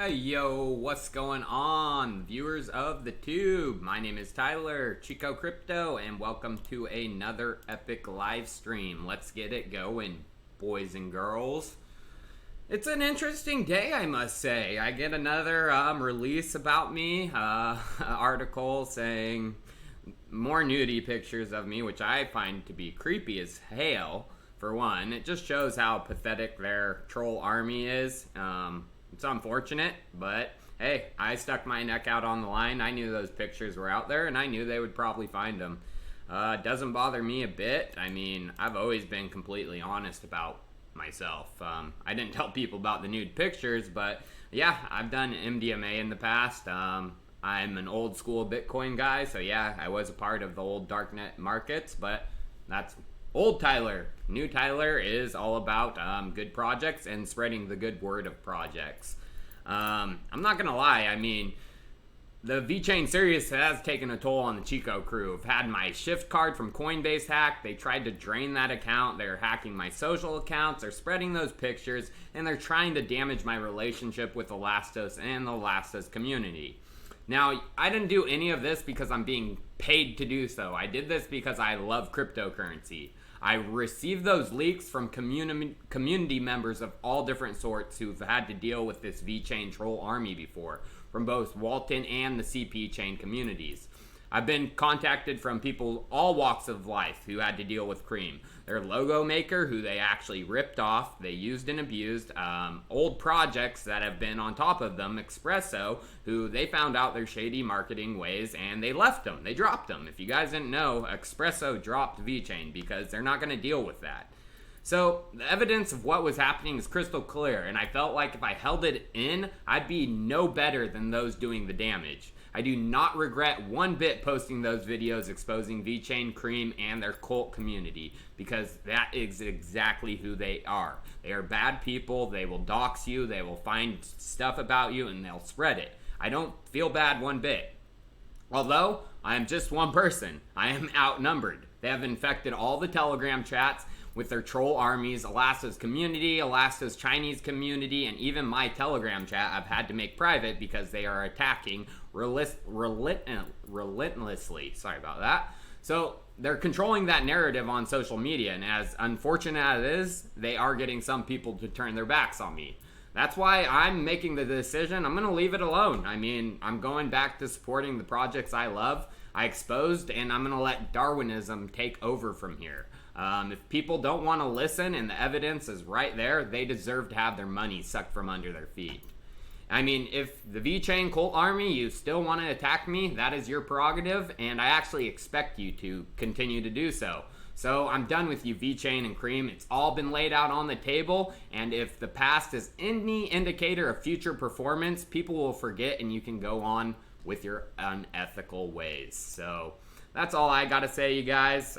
Hey yo, what's going on, viewers of the tube? My name is Tyler, Chico Crypto, and welcome to another epic live stream. Let's get it going, boys and girls. It's an interesting day, I must say. I get another release about me, article saying more nudie pictures of me, which I find to be creepy as hell. For one, it just shows how pathetic their troll army is. It's unfortunate, but hey, I stuck my neck out on the line. I knew those pictures were out there, and I knew they would probably find them. Doesn't bother me a bit. I mean, I've always been completely honest about myself. I didn't tell people about the nude pictures, but yeah, I've done MDMA in the past. I'm an old school Bitcoin guy, so yeah, I was a part of the old darknet markets, but that's old Tyler. New Tyler is all about good projects and spreading the good word of projects. I'm not gonna lie, I mean, the VeChain series has taken a toll on the Chico crew. I've had my Shift card from Coinbase hacked. They tried to drain that account. They're hacking my social accounts. They're spreading those pictures, and they're trying to damage my relationship with Elastos and the Elastos community. Now, I didn't do any of this because I'm being paid to do so. I did this because I love cryptocurrency. I received those leaks from community members of all different sorts who've had to deal with this VeChain troll army before, from both Walton and the CP chain communities. I've been contacted from people all walks of life who had to deal with Cream. Their logo maker, who they actually ripped off, they used and abused, old projects that have been on top of them, Espresso, who they found out their shady marketing ways and they left them. They dropped them. If you guys didn't know, Espresso dropped VeChain because they're not going to deal with that. So the evidence of what was happening is crystal clear, and I felt like if I held it in, I'd be no better than those doing the damage. I do not regret one bit posting those videos exposing VeChain, Cream, and their cult community, because that is exactly who they are. They are bad people. They will dox you. They will find stuff about you, and they'll spread it. I don't feel bad one bit. Although, I am just one person. I am outnumbered. They have infected all the Telegram chats with their troll armies, Elastos community, Elastos Chinese community, and even my Telegram chat I've had to make private because they are attacking relentlessly. Sorry about that. So they're controlling that narrative on social media, and as unfortunate as it is, they are getting some people to turn their backs on me. That's why I'm making the decision. I'm going to leave it alone. I mean, I'm going back to supporting the projects I love, I exposed, and I'm going to let Darwinism take over from here. If people don't want to listen and the evidence is right there, they deserve to have their money sucked from under their feet. I mean, if the VeChain cult army, you still want to attack me, that is your prerogative, and I actually expect you to continue to do so. So I'm done with you, VeChain and Cream. It's all been laid out on the table, and if the past is any indicator of future performance, people will forget and you can go on with your unethical ways. So that's all I gotta say, you guys.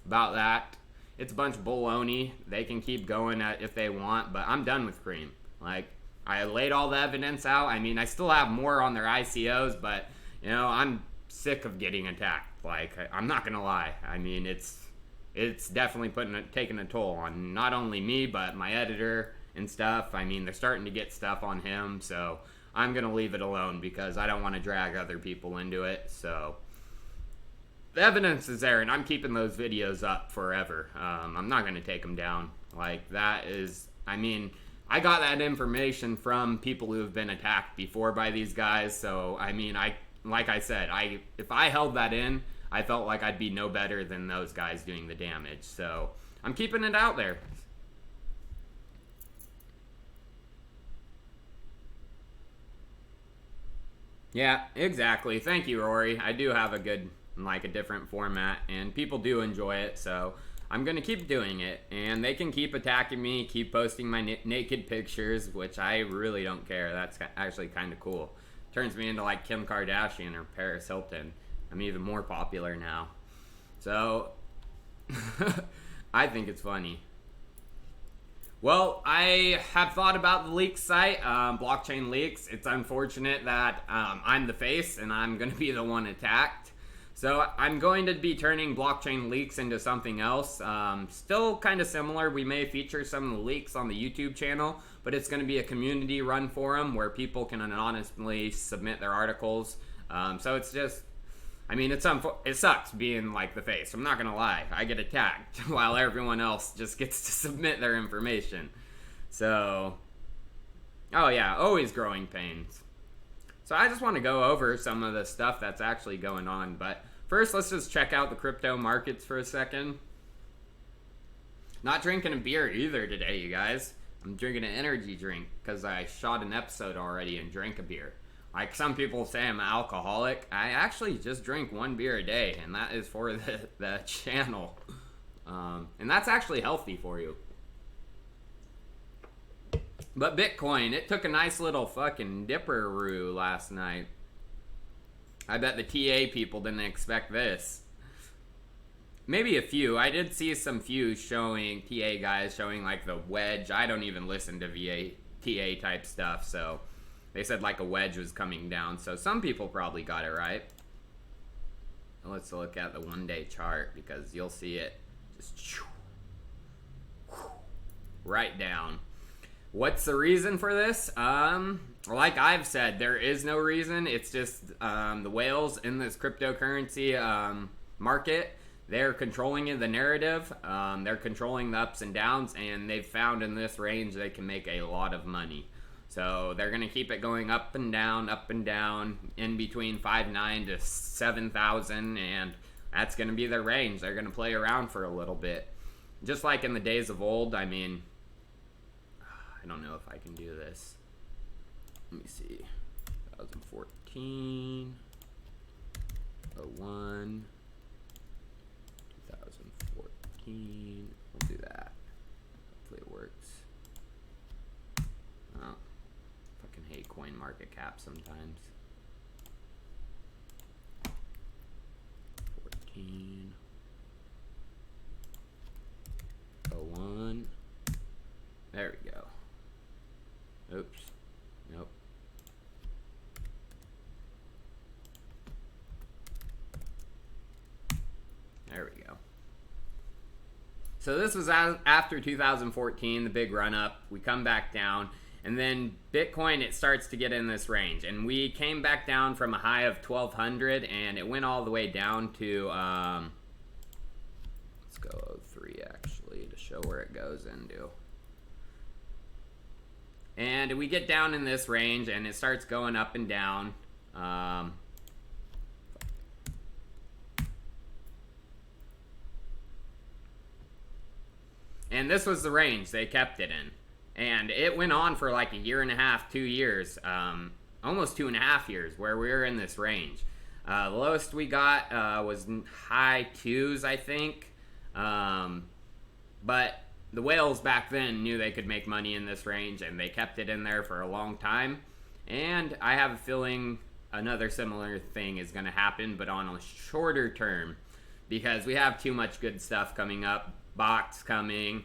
About that, it's a bunch of baloney. They can keep going if they want, but I'm done with Cream. Like, I laid all the evidence out. I mean, I still have more on their ICOs, but you know, I'm sick of getting attacked. Like, I'm not gonna lie. I mean, it's definitely taking a toll on not only me but my editor and stuff. I mean, they're starting to get stuff on him, so I'm gonna leave it alone because I don't want to drag other people into it. So the evidence is there, and I'm keeping those videos up forever. I'm not going to take them down. Like, that is, I mean, I got that information from people who have been attacked before by these guys. So, I mean, like I said, if I held that in, I felt like I'd be no better than those guys doing the damage. So, I'm keeping it out there. Yeah, exactly. Thank you, Rory. I do have a different format, and people do enjoy it, so I'm gonna keep doing it, and they can keep attacking me, keep posting my naked pictures, which I really don't care. That's actually kind of cool. Turns me into like Kim Kardashian or Paris Hilton. I'm even more popular now, so I think it's funny. Well, I have thought about the leak site, blockchain leaks. It's unfortunate that I'm the face and I'm gonna be the one attacked. So I'm going to be turning blockchain leaks into something else. Still kind of similar. We may feature some of the leaks on the YouTube channel, but it's going to be a community run forum where people can anonymously submit their articles. So it's just, I mean, it sucks being like the face. I'm not going to lie. I get attacked while everyone else just gets to submit their information. So, oh yeah, always growing pains. So I just want to go over some of the stuff that's actually going on. But first, let's just check out the crypto markets for a second. Not drinking a beer either today, you guys. I'm drinking an energy drink because I shot an episode already and drank a beer. Like some people say I'm an alcoholic. I actually just drink one beer a day, and that is for the channel. And that's actually healthy for you. But Bitcoin, it took a nice little fucking dipperoo last night. I bet the TA people didn't expect this. Maybe a few. I did see some few showing, TA guys showing like the wedge. I don't even listen to TA type stuff, so they said like a wedge was coming down. So some people probably got it right. Let's look at the 1-day chart because you'll see it just right down. What's the reason for this? Like I've said, there is no reason. It's just the whales in this cryptocurrency market. They're controlling the narrative. They're controlling the ups and downs, and they've found in this range they can make a lot of money. So they're going to keep it going up and down, in between 5.9 to 7,000, and that's going to be their range. They're going to play around for a little bit. Just like in the days of old, I mean, I don't know if I can do this. Let me see. 2014, 01, 2014. We'll do that. Hopefully it works. Oh, fucking hate coin market cap sometimes. 14, 01. There we go. Oops. Nope. There we go. So this was after 2014, the big run up. We come back down, and then Bitcoin, it starts to get in this range. And we came back down from a high of 1,200, and it went all the way down to, let's go 03 actually to show where it goes into. And we get down in this range, and it starts going up and down. And this was the range they kept it in. And it went on for like a year and a half, 2 years, almost 2.5 years, where we were in this range. The lowest we got was high 2s, I think. But the whales back then knew they could make money in this range, and they kept it in there for a long time. And I have a feeling another similar thing is going to happen, but on a shorter term, because we have too much good stuff coming up. Box coming.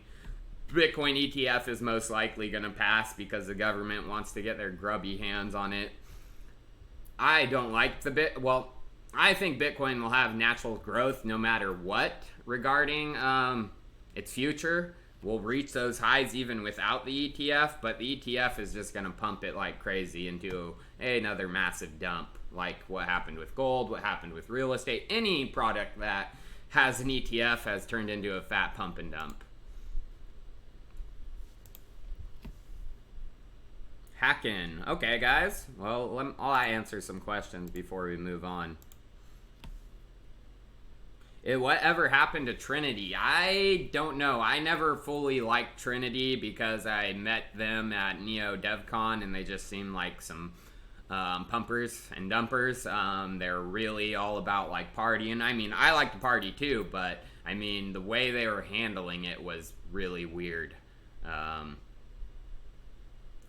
Bitcoin ETF is most likely going to pass because the government wants to get their grubby hands on it. I don't like I think Bitcoin will have natural growth no matter what regarding its future. We'll reach those highs even without the ETF, but the ETF is just going to pump it like crazy into another massive dump, like what happened with gold, what happened with real estate. Any product that has an ETF has turned into a fat pump and dump. Hacking. Okay, guys. Well, I'll answer some questions before we move on. Whatever happened to Trinity? I don't know. I never fully liked Trinity because I met them at NEODevCon, and they just seemed like some pumpers and dumpers. They're really all about like partying. I mean, I like to party too, but I mean, the way they were handling it was really weird. And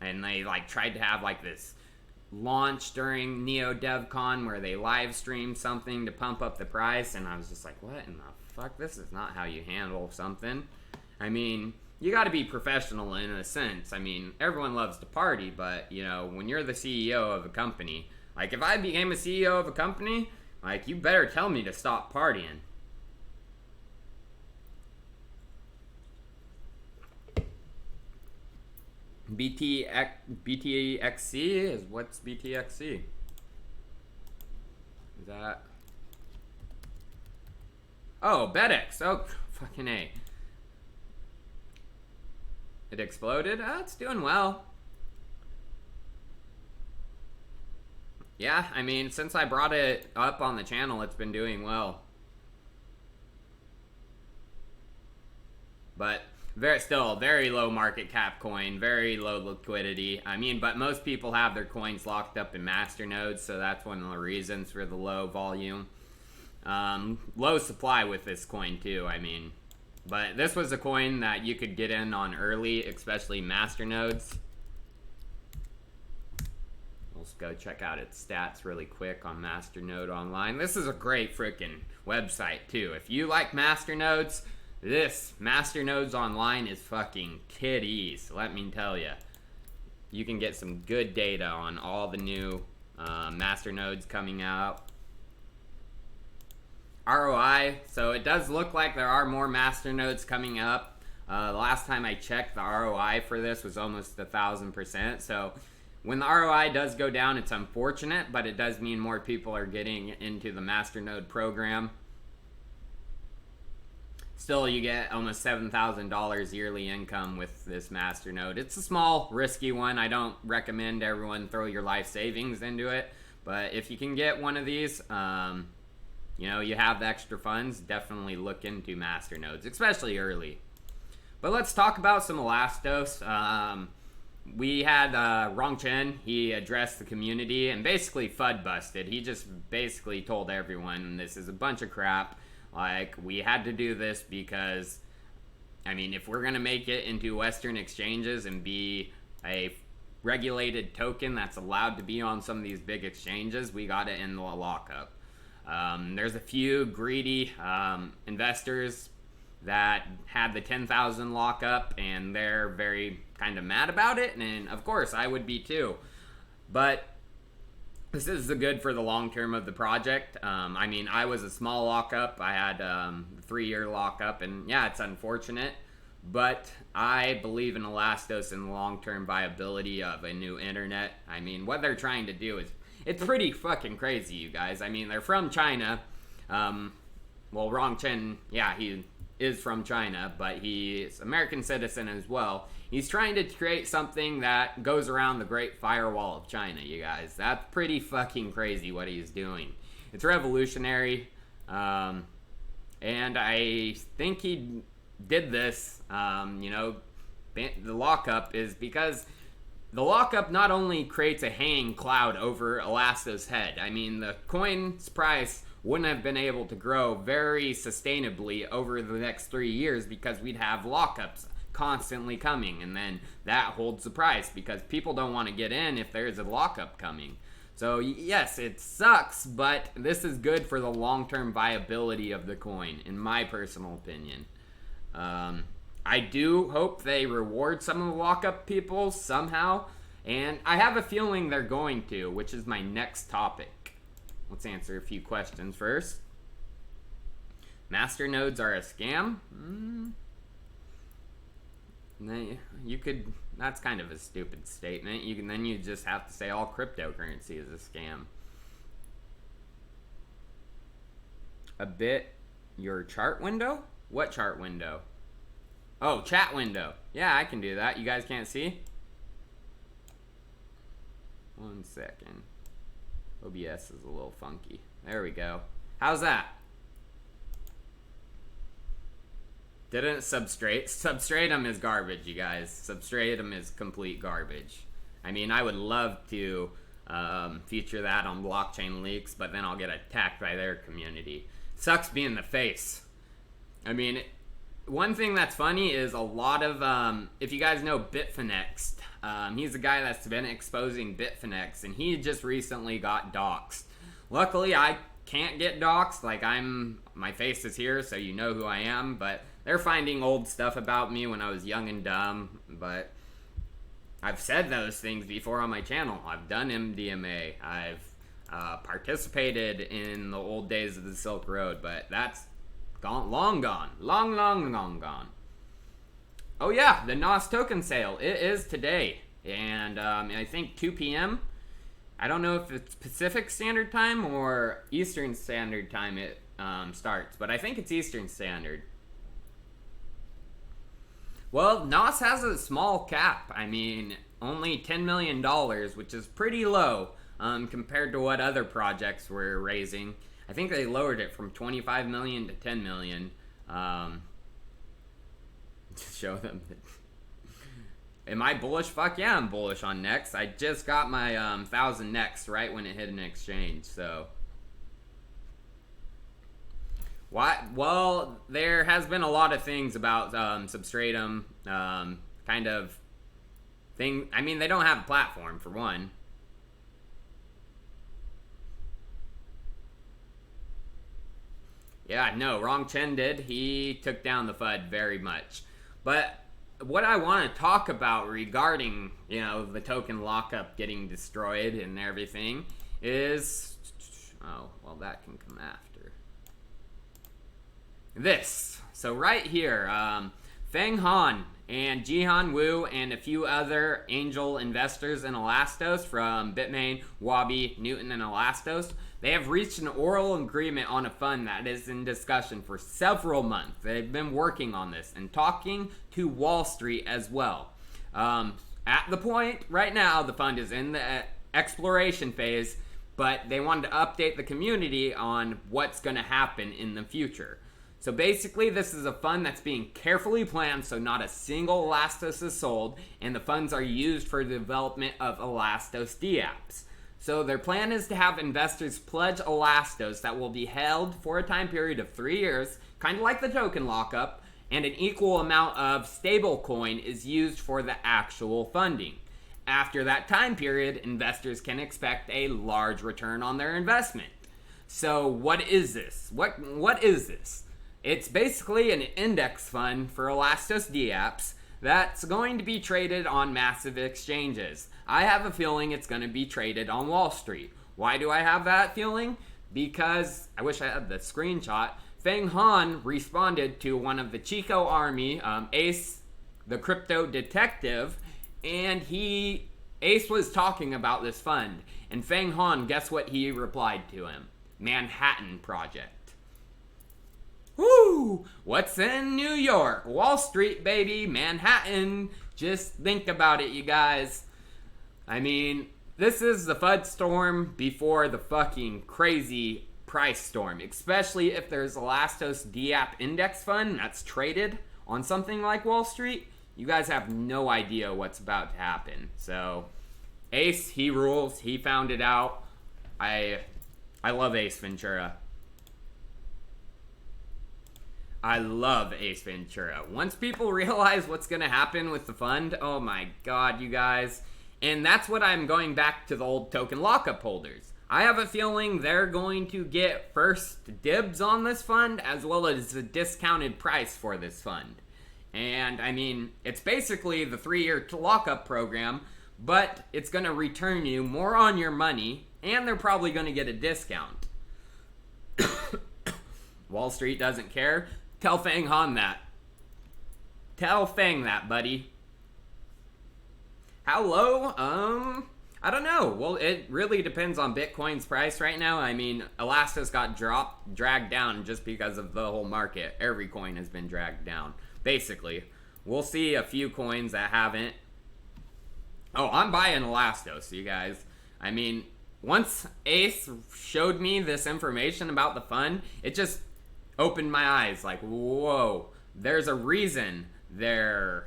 they like tried to have like this launch during NEODevCon where they live streamed something to pump up the price, and I was just like, what in the fuck? This is not how you handle something. I mean, you got to be professional in a sense. I mean, everyone loves to party, but you know, when you're the CEO of a company, like if I became a CEO of a company, Like, you better tell me to stop partying. BTXC is what's BTXC? Is that? Oh, BetX. Oh, fucking A. It exploded? It's doing well. Yeah, I mean, since I brought it up on the channel, it's been doing well. But still very low market cap coin, very low liquidity. I mean, but most people have their coins locked up in masternodes, so that's one of the reasons for the low volume. Low supply with this coin too, I mean. But this was a coin that you could get in on early, especially masternodes. Let's go check out its stats really quick on Masternode Online. This is a great freaking website too. If you like masternodes, this Masternodes Online is fucking titties, let me tell you. You can get some good data on all the new masternodes coming out. ROI, so it does look like there are more masternodes coming up. The last time I checked, the ROI for this was almost 1,000%. So when the ROI does go down, it's unfortunate, but it does mean more people are getting into the masternode program. Still, you get almost $7,000 yearly income with this masternode. It's a small, risky one. I don't recommend everyone throw your life savings into it. But if you can get one of these, you know, you have the extra funds, definitely look into masternodes, especially early. But let's talk about some Elastos. We had Rongchen. He addressed the community and basically FUD busted. He just basically told everyone this is a bunch of crap. Like, we had to do this because, I mean, if we're going to make it into Western exchanges and be a regulated token that's allowed to be on some of these big exchanges, we got to end the lockup. There's a few greedy investors that had the 10,000 lockup, and they're very kind of mad about it, and of course I would be too. But this is good for the long term of the project. I mean, I was a small lockup. I had 3-year lockup, and yeah, it's unfortunate, but I believe in Elastos and the long-term viability of a new internet. I mean, what they're trying to do is, it's pretty fucking crazy, you guys. I mean, they're from China. Well, Rongchen, yeah, he is from China, but he's American citizen as well. He's trying to create something that goes around the Great Firewall of China, you guys. That's pretty fucking crazy what he's doing. It's revolutionary, and I think he did this, you know, the lockup is because the lockup not only creates a hanging cloud over Elastos' head. I mean, the coin's price wouldn't have been able to grow very sustainably over the next 3 years because we'd have lockups constantly coming, and then that holds the price because people don't want to get in if there's a lockup coming. So yes, it sucks, but this is good for the long-term viability of the coin, in my personal opinion. I do hope they reward some of the lockup people somehow, and I have a feeling they're going to, which is my next topic. Let's answer a few questions first. Masternodes are a scam? You could, that's kind of a stupid statement. Then you just have to say all cryptocurrency is a scam. A bit, your chart window? What chart window? Oh, chat window. Yeah, I can do that. You guys can't see? 1 second. OBS is a little funky. There we go. How's that? Didn't substrate. Substratum is garbage, you guys. Substratum is complete garbage. I mean, I would love to feature that on blockchain leaks, but then I'll get attacked by their community. Sucks being the face. I mean, one thing that's funny is a lot of, if you guys know Bitfinex, he's the guy that's been exposing Bitfinex, and he just recently got doxxed. Luckily, I can't get doxxed. Like, my face is here, so you know who I am, but they're finding old stuff about me when I was young and dumb, but I've said those things before on my channel. I've done MDMA. I've participated in the old days of the Silk Road, but that's long gone. Long gone. Oh yeah, the NOS token sale. It is today. And I think 2 p.m. I don't know if it's Pacific Standard Time or Eastern Standard Time it starts, but I think it's Eastern Standard. Well, NOS has a small cap. I mean, only $10 million, which is pretty low compared to what other projects were raising. I think they lowered it from 25 million to 10 million. To show them that. Am I bullish? Fuck yeah, I'm bullish on Next. I just got my 1,000 Next right when it hit an exchange, so. Well, there has been a lot of things about Substratum, kind of thing. I mean, they don't have a platform, for one. Yeah, no, Wrong Chen did. He took down the FUD very much. But what I want to talk about regarding, the token lockup getting destroyed and everything is... Oh, well, that can come after. This. So right here, Feng Han and Jihan Wu and a few other angel investors in Elastos from Bitmain, Wabi, Newton, and Elastos, they have reached an oral agreement on a fund that is in discussion for several months. They've been working on this and talking to Wall Street as well. At the point right now, the fund is in the exploration phase, but they wanted to update the community on what's going to happen in the future. So basically, this is a fund that's being carefully planned so not a single Elastos is sold, and the funds are used for the development of Elastos dApps. So their plan is to have investors pledge Elastos that will be held for a time period of 3 years, kind of like the token lockup, and an equal amount of stablecoin is used for the actual funding. After that time period, investors can expect a large return on their investment. So what is this? What is this? It's basically an index fund for Elastos dApps that's going to be traded on massive exchanges. I have a feeling it's going to be traded on Wall Street. Why do I have that feeling? Because, I wish I had the screenshot, Feng Han responded to one of the Chico Army, Ace, the crypto detective, and Ace was talking about this fund. And Feng Han, guess what he replied to him? Manhattan Project. Woo! What's in New York? Wall Street, baby. Manhattan. Just think about it, you guys. I mean, this is the FUD storm before the fucking crazy price storm. Especially if there's Elastos dApp index fund that's traded on something like Wall Street. You guys have no idea what's about to happen. So, Ace, he rules. He found it out. I love Ace Ventura. I love Ace Ventura. Once people realize what's going to happen with the fund, oh my god, you guys. And that's what I'm going back to the old token lockup holders. I have a feeling they're going to get first dibs on this fund as well as a discounted price for this fund. And I mean, it's basically the 3-year lockup program, but it's going to return you more on your money and they're probably going to get a discount. Wall Street doesn't care. Tell Feng Han that. Tell Feng that, buddy. How low? I don't know. Well, it really depends on Bitcoin's price right now. I mean, Elastos got dragged down just because of the whole market. Every coin has been dragged down, basically. We'll see a few coins that haven't. Oh, I'm buying Elastos, you guys. I mean, once Ace showed me this information about the fund, it just opened my eyes like, whoa, there's a reason there.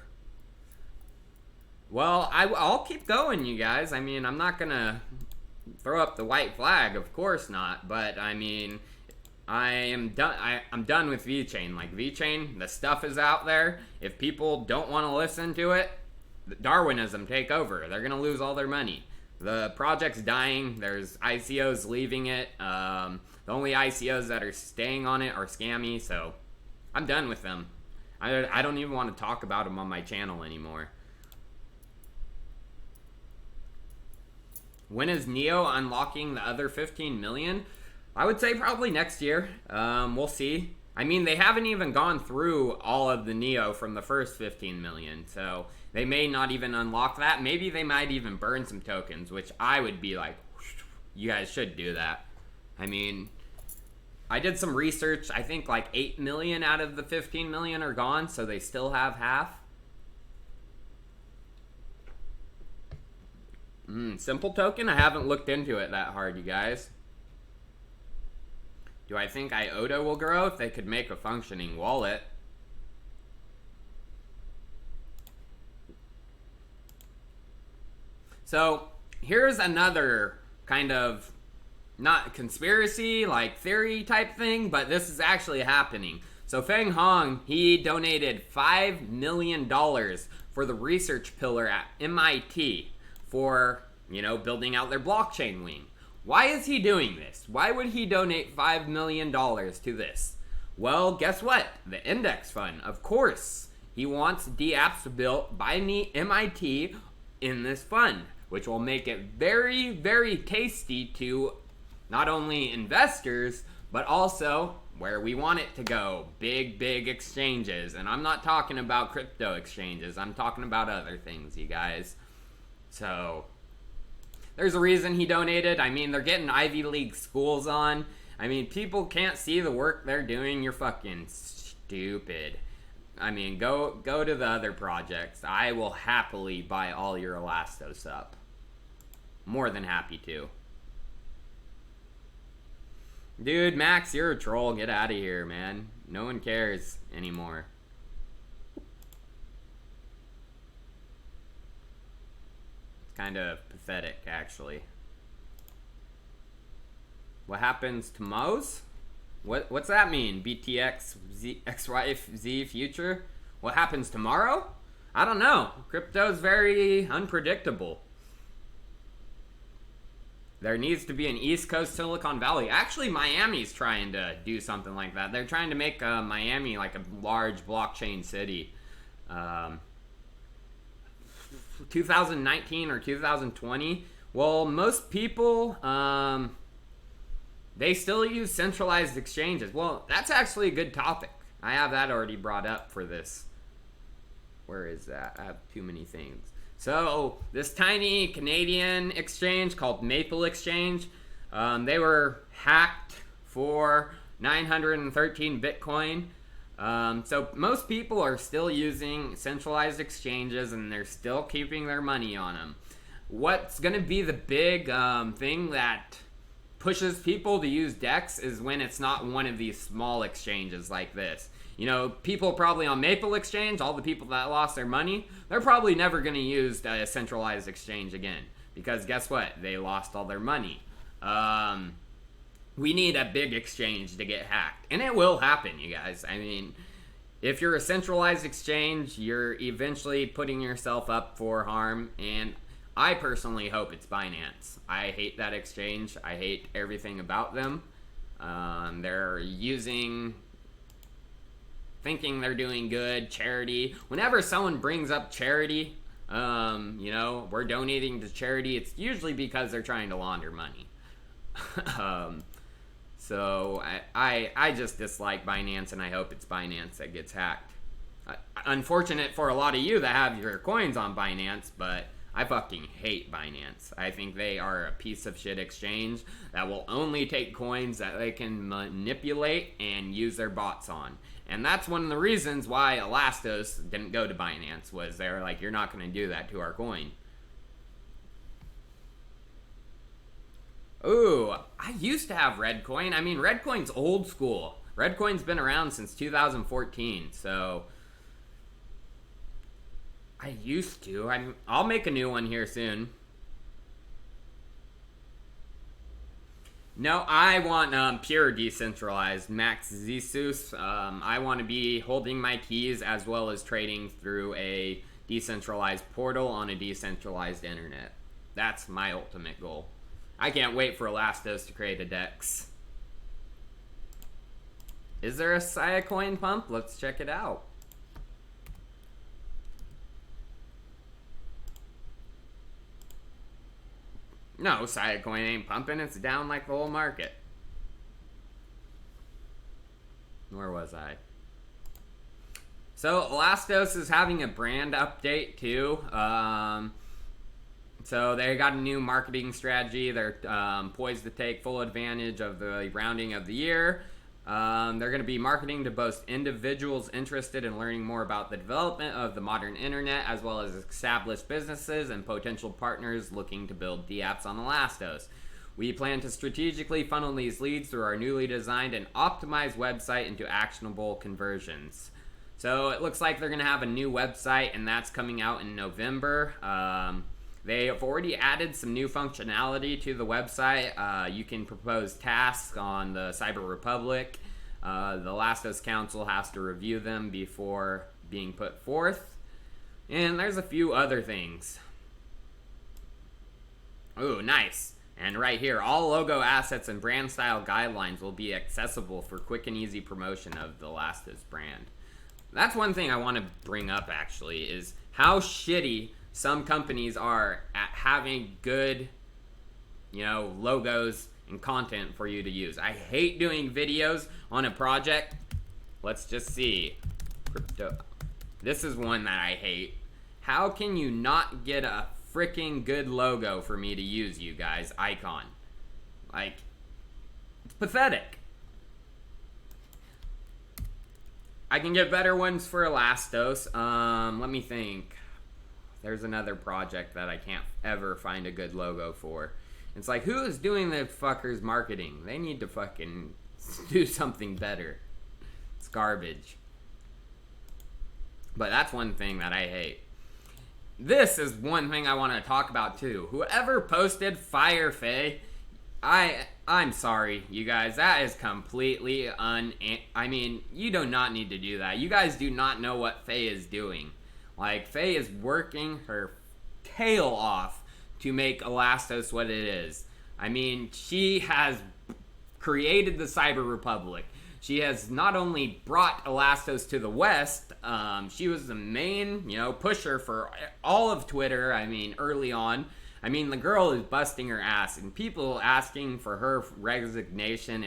Well, I'll keep going, you guys. I mean, I'm not gonna throw up the white flag, of course not, but I mean, I'm done with VeChain. Like, VeChain, the stuff is out there. If people don't want to listen to it, Darwinism take over. They're gonna lose all their money. The project's dying. There's ICOs leaving it. The only ICOs that are staying on it are scammy, so I'm done with them. I don't even want to talk about them on my channel anymore. When is Neo unlocking the other 15 million? I would say probably next year. We'll see. I mean, they haven't even gone through all of the Neo from the first 15 million, so they may not even unlock that. Maybe they might even burn some tokens, which I would be like, you guys should do that. I mean, I did some research. I think like 8 million out of the 15 million are gone, so they still have half. Simple token? I haven't looked into it that hard, you guys. Do I think IOTA will grow? If they could make a functioning wallet. So, here's another kind of, not conspiracy, like theory type thing, but this is actually happening. So Feng Hong, he donated $5 million for the research pillar at MIT for, you know, building out their blockchain wing. Why is he doing this? Why would he donate $5 million to this? Well, guess what? The index fund, of course. He wants dApps built by MIT in this fund, which will make it very, very tasty to not only investors, but also where we want it to go. Big, big exchanges. And I'm not talking about crypto exchanges. I'm talking about other things, you guys. So there's a reason he donated. I mean, they're getting Ivy League schools on. I mean, people can't see the work they're doing. You're fucking stupid. I mean, go to the other projects. I will happily buy all your Elastos up. More than happy to. Dude, Max, you're a troll. Get out of here, man. No one cares anymore. Kind of pathetic, actually. What happens to Mo's? What's that mean? BTX XYZ future? What happens tomorrow? I don't know. Crypto's very unpredictable. There needs to be an East Coast Silicon Valley. Actually, Miami's trying to do something like that. They're trying to make Miami like a large blockchain city. 2019 or 2020. Well, most people, they still use centralized exchanges. Well, that's actually a good topic. I have that already brought up for this. Where is that? I have too many things. So, this tiny Canadian exchange called Maple Exchange, they were hacked for 913 Bitcoin. So most people are still using centralized exchanges and they're still keeping their money on them. What's going to be the big thing that pushes people to use DEX is when it's not one of these small exchanges like this. You know, people probably on Maple Exchange, all the people that lost their money, they're probably never going to use a centralized exchange again. Because guess what? They lost all their money. We need a big exchange to get hacked. And it will happen, you guys. I mean, if you're a centralized exchange, you're eventually putting yourself up for harm. And I personally hope it's Binance. I hate that exchange. I hate everything about them. They're thinking they're doing good, charity. Whenever someone brings up charity, you know, we're donating to charity, it's usually because they're trying to launder money. So I just dislike Binance, and I hope it's Binance that gets hacked. Unfortunate for a lot of you that have your coins on Binance, but I fucking hate Binance. I think they are a piece of shit exchange that will only take coins that they can manipulate and use their bots on. And that's one of the reasons why Elastos didn't go to Binance, was they were like, you're not going to do that to our coin. Ooh, I used to have Redcoin. I mean, Redcoin's old school. Redcoin's been around since 2014, so I used to. I'll make a new one here soon. No, I want pure decentralized. Max Zeus. I want to be holding my keys as well as trading through a decentralized portal on a decentralized internet. That's my ultimate goal. I can't wait for Elastos to create a DEX. Is there a Sia coin pump? Let's check it out. No, Sidecoin ain't pumping. It's down like the whole market. Where was I? So Elastos is having a brand update too. So they got a new marketing strategy. They're poised to take full advantage of the rounding of the year. They're going to be marketing to both individuals interested in learning more about the development of the modern internet, as well as established businesses and potential partners looking to build dApps on Elastos. We plan to strategically funnel these leads through our newly designed and optimized website into actionable conversions. So it looks like they're going to have a new website, and that's coming out in November. They have already added some new functionality to the website. You can propose tasks on the Cyber Republic. The Elastos Council has to review them before being put forth. And there's a few other things. Ooh, nice. And right here, all logo assets and brand style guidelines will be accessible for quick and easy promotion of the Elastos brand. That's one thing I want to bring up, actually, is how shitty some companies are at having good, logos and content for you to use. I hate doing videos on a project. Let's just see. Crypto. This is one that I hate. How can you not get a freaking good logo for me to use, you guys? Icon. Like, it's pathetic. I can get better ones for Elastos. Let me think. There's another project that I can't ever find a good logo for. It's like, who is doing the fuckers marketing? They need to fucking do something better. It's garbage. But that's one thing that I hate. This is one thing I want to talk about too. Whoever posted Fire Faye, I'm sorry, you guys. That is completely I mean, you do not need to do that. You guys do not know what Faye is doing. Like, Faye is working her tail off to make Elastos what it is. I mean, she has created the Cyber Republic. She has not only brought Elastos to the West, she was the main, pusher for all of Twitter, I mean, early on. I mean, the girl is busting her ass, and people asking for her resignation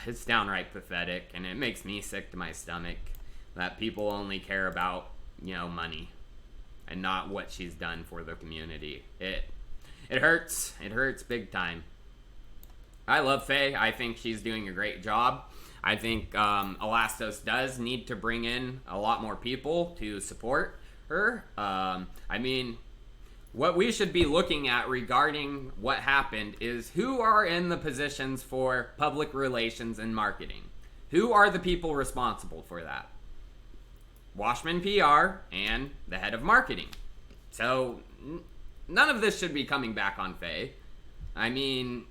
it's downright pathetic, and it makes me sick to my stomach that people only care about, money and not what she's done for the community. It hurts. It hurts big time. I love Faye. I think she's doing a great job. I think Elastos does need to bring in a lot more people to support her. I mean, what we should be looking at regarding what happened is who are in the positions for public relations and marketing. Who are the people responsible for that? Washman PR and the head of marketing. So none of this should be coming back on Faye. I mean,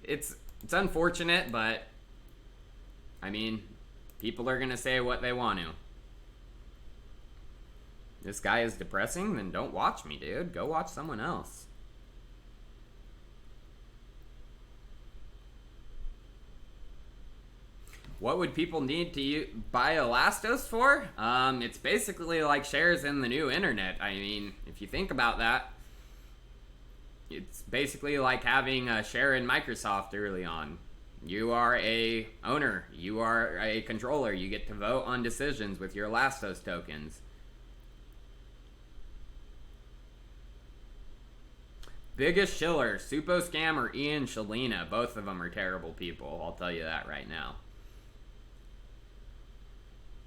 it's unfortunate, but I mean, people are going to say what they want to. This guy is depressing? Then don't watch me, dude. Go watch someone else. What would people need to buy Elastos for? It's basically like shares in the new internet. I mean, if you think about that, it's basically like having a share in Microsoft early on. You are a owner. You are a controller. You get to vote on decisions with your Elastos tokens. Biggest shiller, Supo Scam or Ian Shalina. Both of them are terrible people. I'll tell you that right now.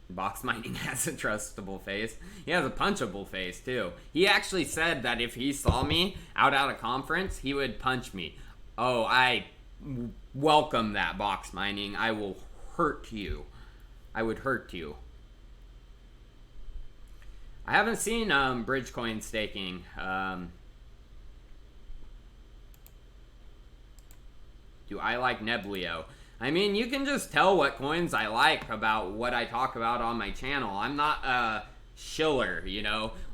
Box mining has a trustable face. He has a punchable face too. He actually said that if he saw me out at a conference, he would punch me. Oh, I welcome that, box mining. I will hurt you. I would hurt you. I haven't seen Bridgecoin staking. Do I like Neblio? I mean, you can just tell what coins I like about what I talk about on my channel. I'm not a shiller,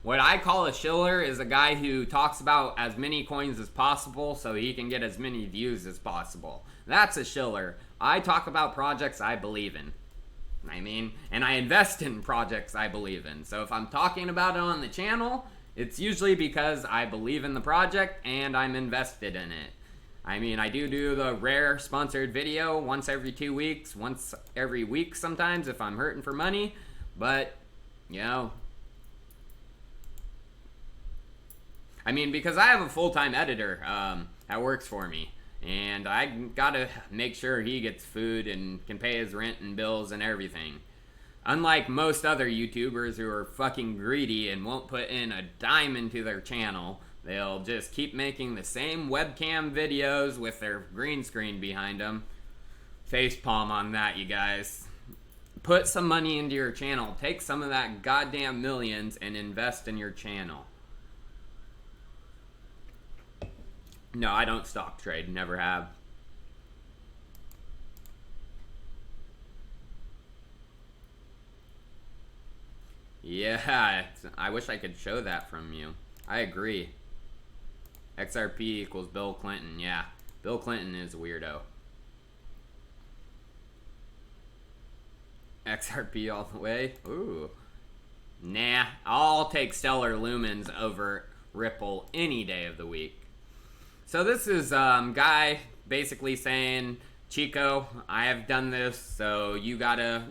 What I call a shiller is a guy who talks about as many coins as possible so he can get as many views as possible. That's a shiller. I talk about projects I believe in. I mean, and I invest in projects I believe in. So if I'm talking about it on the channel, it's usually because I believe in the project and I'm invested in it. I mean, I do the rare sponsored video once every 2 weeks, once every week sometimes if I'm hurting for money, but, you know, I mean, because I have a full-time editor that works for me, and I gotta make sure he gets food and can pay his rent and bills and everything. Unlike most other YouTubers who are fucking greedy and won't put in a dime into their channel, they'll just keep making the same webcam videos with their green screen behind them. Facepalm on that, you guys. Put some money into your channel. Take some of that goddamn millions and invest in your channel. No, I don't stock trade. Never have. Yeah, I wish I could show that from you. I agree. XRP equals Bill Clinton. Yeah, Bill Clinton is a weirdo. XRP all the way? Ooh. Nah, I'll take Stellar Lumens over Ripple any day of the week. So this is guy basically saying, Chico, I have done this, so you gotta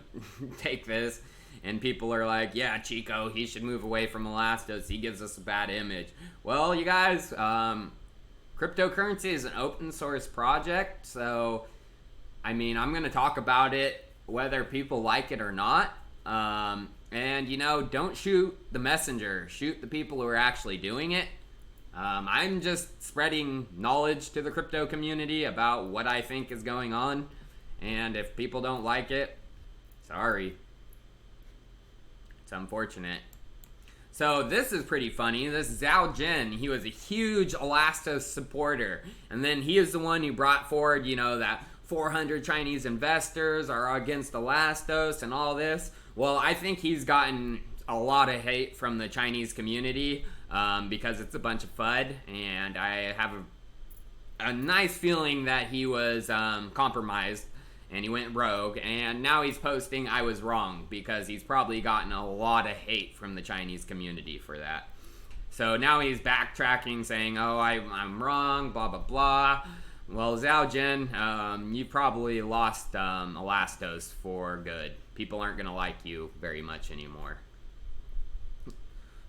take this. And people are like, yeah, Chico, he should move away from Elastos. He gives us a bad image. Well, you guys, cryptocurrency is an open source project. So, I mean, I'm going to talk about it whether people like it or not. And, you know, don't shoot the messenger. Shoot the people who are actually doing it. I'm just spreading knowledge to the crypto community about what I think is going on. And if people don't like it, sorry. It's unfortunate. So this is pretty funny. This Zhao Jin, he was a huge Elastos supporter. And then he is the one who brought forward, you know, that 400 Chinese investors are against Elastos and all this. Well, I think he's gotten a lot of hate from the Chinese community because it's a bunch of FUD. And I have a nice feeling that he was compromised. And he went rogue, and now he's posting I was wrong, because he's probably gotten a lot of hate from the Chinese community for that. So now he's backtracking, saying, oh, I'm wrong, blah, blah, blah. Well, Zhao Jin, you probably lost Elastos for good. People aren't going to like you very much anymore.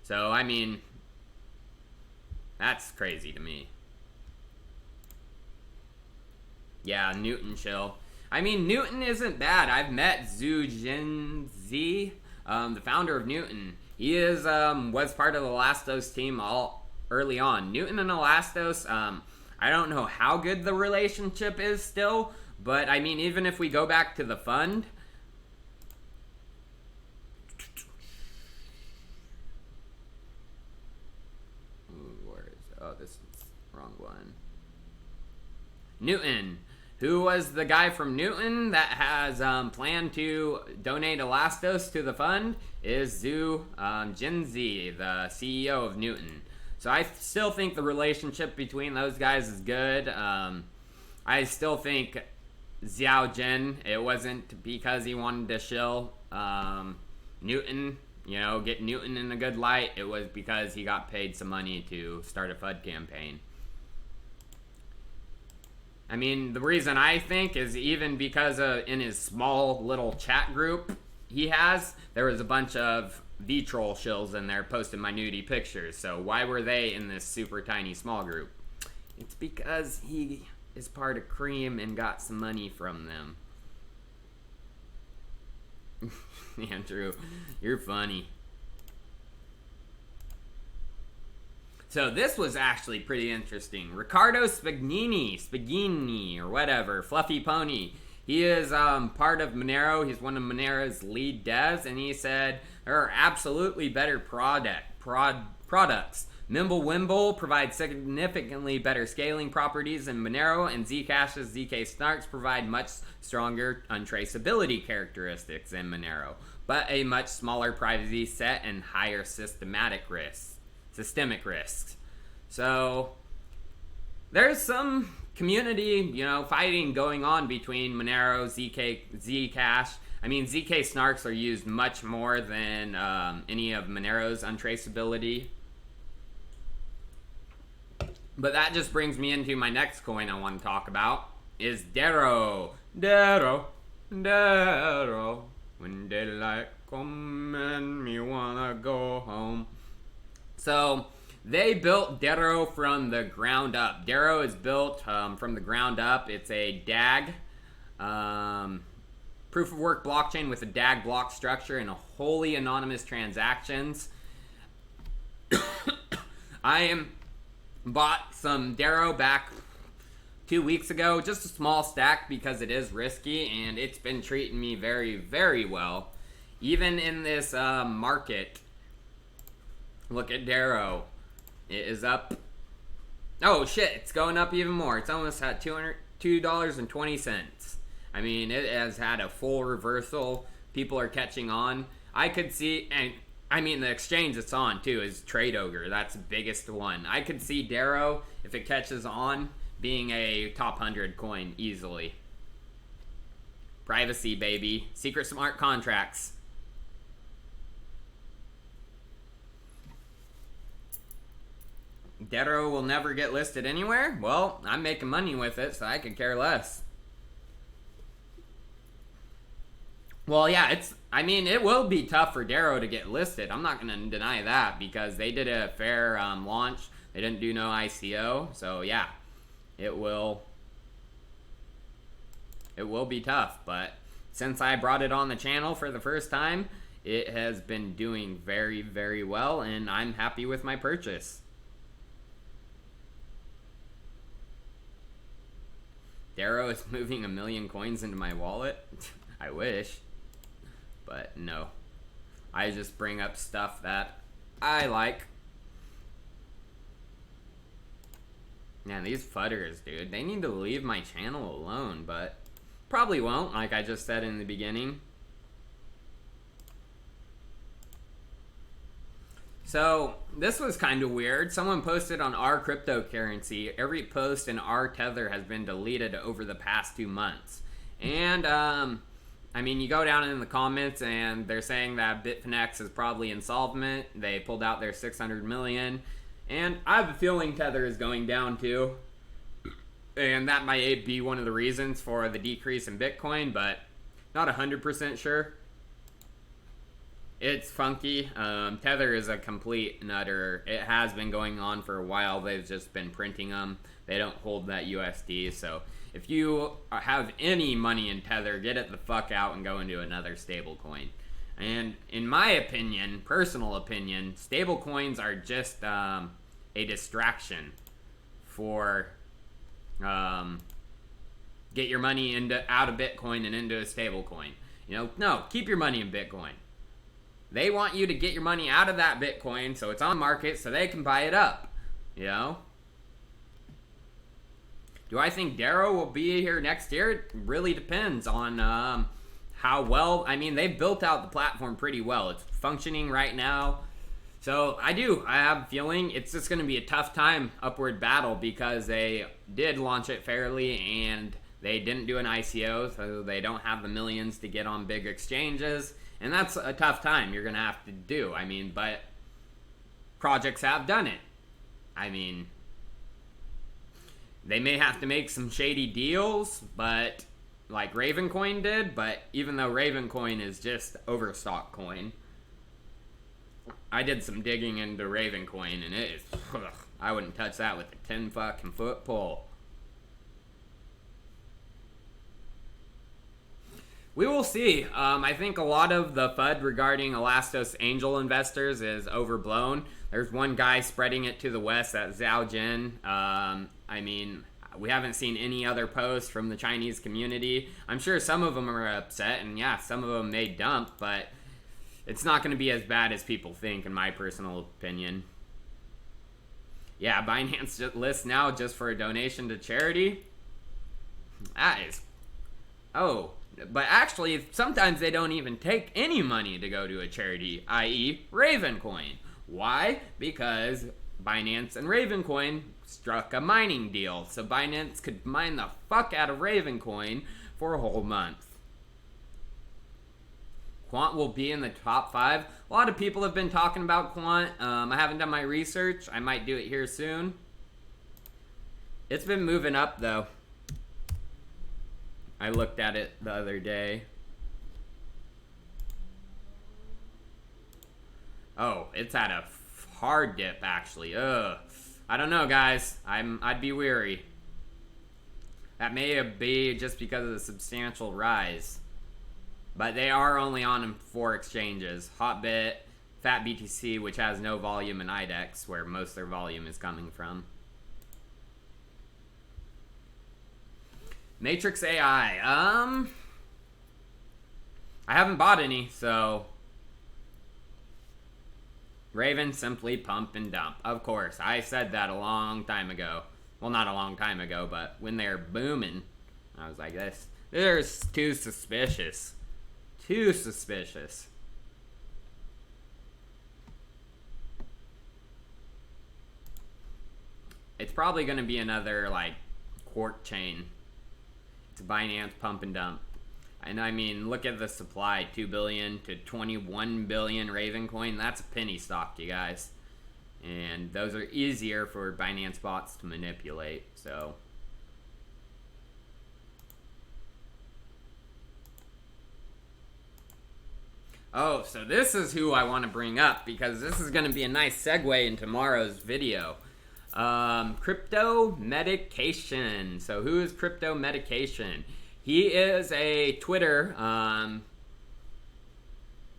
So, I mean, that's crazy to me. Yeah, Newton chill. I mean, Newton isn't bad. I've met Zhu Jinzi, the founder of Newton. He is was part of the Elastos team all early on. Newton and Elastos, I don't know how good the relationship is still, but I mean, even if we go back to the fund, this is the wrong one. Newton. Who was the guy from Newton that has planned to donate Elastos to the fund is Zhu Jinzi, the CEO of Newton. So I still think the relationship between those guys is good. I still think Zhao Jin, it wasn't because he wanted to shill Newton, you know, get Newton in a good light. It was because he got paid some money to start a FUD campaign. I mean, the reason I think is even because in his small little chat group he has, there was a bunch of V-troll shills in there posting my nudie pictures. So why were they in this super tiny small group? It's because he is part of Cream and got some money from them. Andrew, you're funny. So this was actually pretty interesting. Riccardo Spagnini, or whatever, Fluffy Pony. He is part of Manero. He's one of Manero's lead devs, and he said there are absolutely better products. Mimblewimble provides significantly better scaling properties than Manero, and Zcash's ZK Snarks provide much stronger untraceability characteristics than Manero, but a much smaller privacy set and higher systemic risks. So there's some community, you know, fighting going on between Manero, Zcash. I mean, ZK Snarks are used much more than any of Manero's untraceability But that just brings me into my next coin I want to talk about is DERO. DERO. When daylight come and me wanna go home. So they built DERO from the ground up. DERO is built from the ground up. It's a DAG, proof of work blockchain with a DAG block structure and a wholly anonymous transactions. I bought some DERO back 2 weeks ago, just a small stack because it is risky, and it's been treating me very, very well. Even in this market, look at DERO. It is up. Oh shit, it's going up even more. It's almost at $2.20. I mean, it has had a full reversal. People are catching on. I could see, and I mean, the exchange it's on too is TradeOgre. That's the biggest one. I could see DERO, if it catches on, being a top 100 coin easily. Privacy, baby. Secret smart contracts. DERO will never get listed anywhere? Well, I'm making money with it, so I could care less. Well, yeah, it will be tough for DERO to get listed. I'm not going to deny that because they did a fair launch. They didn't do no ICO. So, yeah, it will be tough. But since I brought it on the channel for the first time, it has been doing very, very well, and I'm happy with my purchase. DERO is moving 1 million coins into my wallet. I wish. But no. I just bring up stuff that I like. Man, these fudders, dude. They need to leave my channel alone, but probably won't, like I just said in the beginning. So, this was kind of weird. Someone posted on our cryptocurrency, every post in our Tether has been deleted over the past 2 months. And, I mean, you go down in the comments and they're saying that Bitfinex is probably insolvent. They pulled out their 600 million. And I have a feeling Tether is going down too. And that might be one of the reasons for the decrease in Bitcoin, but not 100% sure. It's funky. Tether is a complete nutter. It has been going on for a while. They've just been printing them. They don't hold that USD. So if you have any money in Tether, get it the fuck out and go into another stable coin. And in my opinion, personal opinion, stable coins are just a distraction for get your money out of Bitcoin and into a stable coin. You know, no, keep your money in Bitcoin. They want you to get your money out of that Bitcoin so it's on market so they can buy it up, you know? Do I think DERO will be here next year? It really depends on how well. I mean, they've built out the platform pretty well. It's functioning right now. So I have a feeling it's just going to be a tough time upward battle because they did launch it fairly and they didn't do an ICO, so they don't have the millions to get on big exchanges. And that's a tough time you're going to have to do. I mean, but projects have done it. I mean, they may have to make some shady deals, but like Ravencoin did. But even though Ravencoin is just overstock coin, I did some digging into Ravencoin, and it is, I wouldn't touch that with a 10 fucking foot pole. We will see. I think a lot of the FUD regarding Elastos angel investors is overblown. There's one guy spreading it to the west, that's Zhao Jin. I mean, we haven't seen any other posts from the Chinese community. I'm sure some of them are upset, and yeah, some of them may dump, but it's not going to be as bad as people think, in my personal opinion. Yeah, Binance lists now just for a donation to charity. That is... Oh... But actually, sometimes they don't even take any money to go to a charity, i.e. Ravencoin. Why? Because Binance and Ravencoin struck a mining deal. So Binance could mine the fuck out of Ravencoin for a whole month. Quant will be in the top 5. A lot of people have been talking about Quant. I haven't done my research. I might do it here soon. It's been moving up though. I looked at it the other day. Oh, it's had a hard dip actually. Ugh. I don't know, guys. I'd be weary. That may be just because of the substantial rise. But they are only on 4 exchanges. Hotbit, Fat BTC, which has no volume, and IDEX, where most of their volume is coming from. Matrix AI. I haven't bought any, so Raven, simply pump and dump. Of course, I said that a long time ago. Well, not a long time ago, but when they're booming, I was like, this is too suspicious. Too suspicious. It's probably going to be another, like, Quark chain. It's Binance pump and dump. And I mean, look at the supply, 2 billion to 21 billion Raven coin. That's a penny stock, you guys. And those are easier for Binance bots to manipulate, so. Oh, so this is who I want to bring up, because this is going to be a nice segue in tomorrow's video. CryptoMedication. So who is CryptoMedication? He is a Twitter, I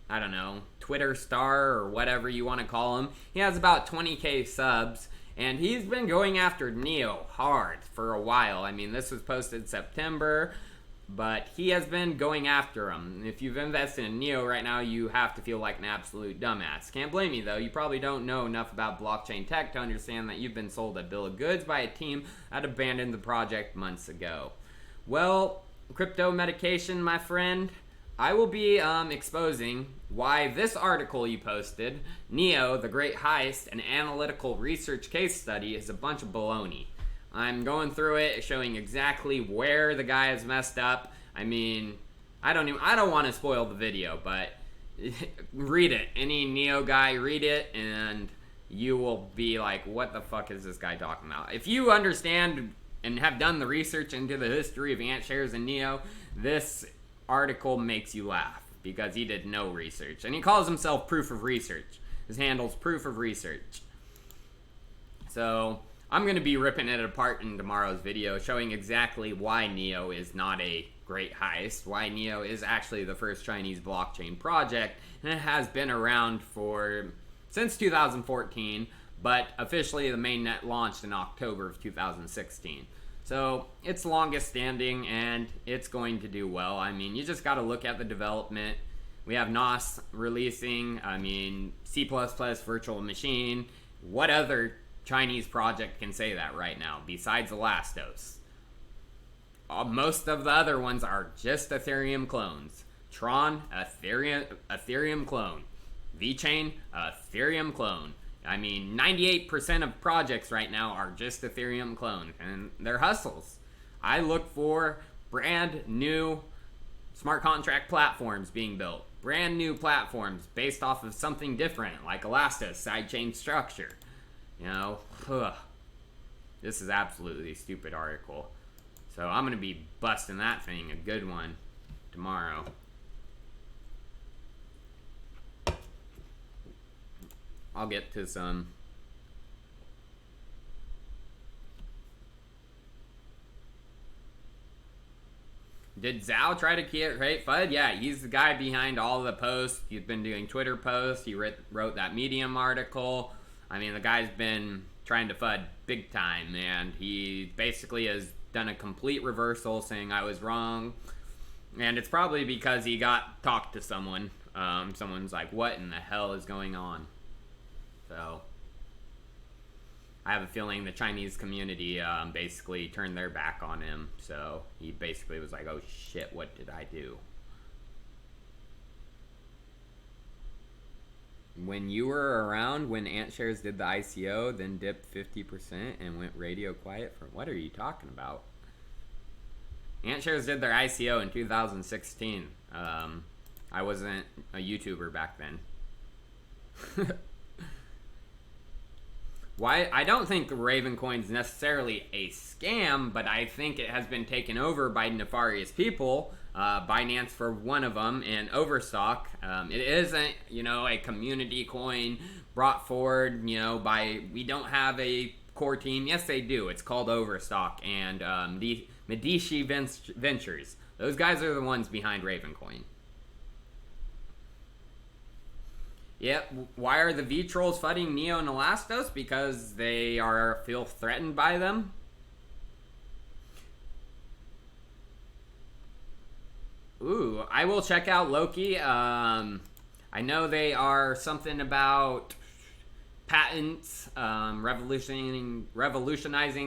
don't know, Twitter star or whatever you want to call him. He has about 20k subs, and he's been going after Neo hard for a while. I mean, this was posted September, but he has been going after him. If you've invested in Neo right now, you have to feel like an absolute dumbass. Can't blame you, though. You probably don't know enough about blockchain tech to understand that you've been sold a bill of goods by a team that abandoned the project months ago. Well, CryptoMedication, my friend, I will be exposing why this article you posted, Neo, the Great Heist, an analytical research case study, is a bunch of baloney. I'm going through it, showing exactly where the guy has messed up. I mean, I don't want to spoil the video, but read it. Any Neo guy, read it, and you will be like, what the fuck is this guy talking about? If you understand and have done the research into the history of ant shares and Neo, this article makes you laugh, because he did no research. And he calls himself Proof of Research. His handle's Proof of Research. So I'm going to be ripping it apart in tomorrow's video, showing exactly why Neo is not a great heist, why Neo is actually the first Chinese blockchain project, and it has been around since 2014, but officially the mainnet launched in October of 2016. So it's longest standing, and it's going to do well. I mean, you just got to look at the development. We have NOS releasing, I mean, C++ virtual machine. What other Chinese project can say that right now besides Elastos? Most of the other ones are just Ethereum clones. Tron, Ethereum clone. VeChain, Ethereum clone. I mean, 98% of projects right now are just Ethereum clones, and they're hustles. I look for brand new smart contract platforms being built. Brand new platforms based off of something different, like Elastos, sidechain structure. You know, this is absolutely a stupid article. So I'm going to be busting that thing, a good one, tomorrow. I'll get to some. Did Zhao try to create FUD? Yeah, he's the guy behind all the posts. He's been doing Twitter posts. He wrote that Medium article. I mean, the guy's been trying to FUD big time, and he basically has done a complete reversal, saying I was wrong. And it's probably because he got talked to someone. Someone's like, what in the hell is going on? So I have a feeling the Chinese community basically turned their back on him. So he basically was like, oh shit, what did I do? When you were around when AntShares did the ICO, then dipped 50% and went radio quiet for, what are you talking about? AntShares did their ICO in 2016. I wasn't a YouTuber back then. Why? I don't think Ravencoin's necessarily a scam, but I think it has been taken over by nefarious people. Binance for one of them, and Overstock. It isn't, a community coin brought forward, by, we don't have a core team. Yes, they do. It's called Overstock, and the Medici Ventures. Those guys are the ones behind Ravencoin. Yep. Why are the V-Trolls FUDing Neo and Elastos? Because they feel threatened by them. Ooh, I will check out Loki. I know they are something about patents, revolutionizing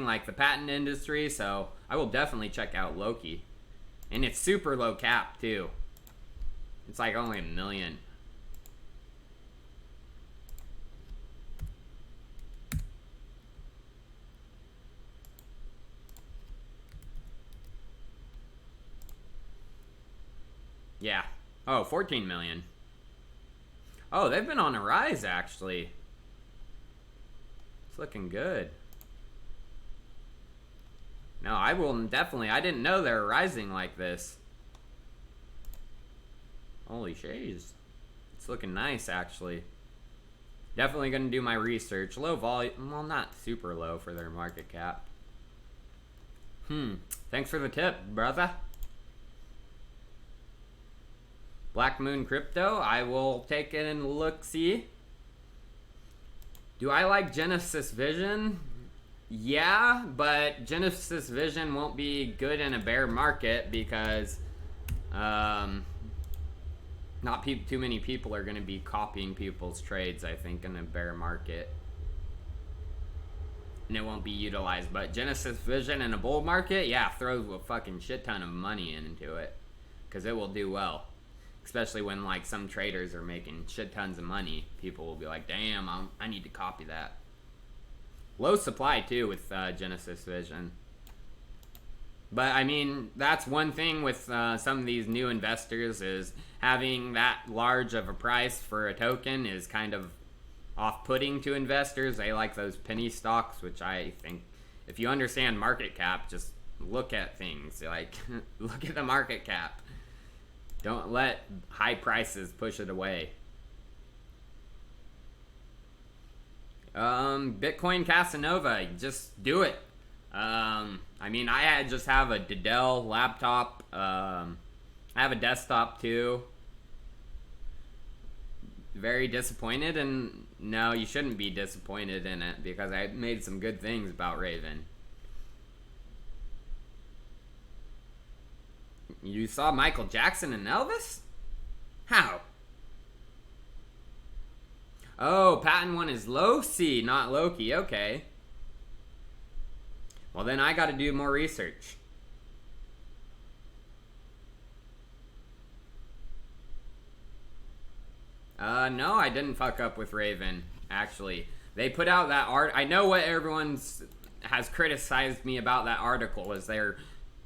like the patent industry, so I will definitely check out Loki. And it's super low cap too. It's like only 1 million. Yeah. Oh, 14 million. Oh, they've been on a rise, actually. It's looking good. No, I will definitely. I didn't know they were rising like this. Holy shades. It's looking nice, actually. Definitely going to do my research. Low volume. Well, not super low for their market cap. Thanks for the tip, brother. Black Moon Crypto, I will take it and look-see. Do I like Genesis Vision? Yeah, but Genesis Vision won't be good in a bear market because not too many people are going to be copying people's trades, I think, in a bear market. And it won't be utilized. But Genesis Vision in a bull market, yeah, throw a fucking shit ton of money into it. Because it will do well. Especially when, like, some traders are making shit tons of money. People will be like, damn, I need to copy that. Low supply, too, with Genesis Vision. But, I mean, that's one thing with some of these new investors is having that large of a price for a token is kind of off-putting to investors. They like those penny stocks, which I think, if you understand market cap, just look at things. Like, look at the market cap. Don't let high prices push it away. Bitcoin Casanova, just do it. I mean, I just have a Dell laptop. I have a desktop too. Very disappointed, and no, you shouldn't be disappointed in it because I made some good things about Raven. You saw Michael Jackson and Elvis? How? Oh, patent one is Loki, not Loki. Okay. Well, then I got to do more research. No, I didn't fuck up with Raven, actually. They put out that art. I know what everyone's has criticized me about that article is their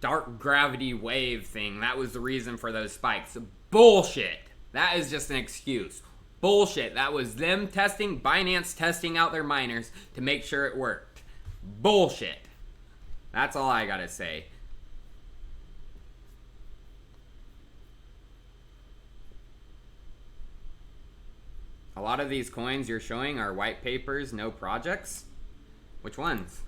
dark gravity wave thing. That was the reason for those spikes. Bullshit. That is just an excuse. Bullshit. That was them testing, Binance testing out their miners to make sure it worked. Bullshit. That's all I gotta say. A lot of these coins you're showing are white papers, no projects. Which ones?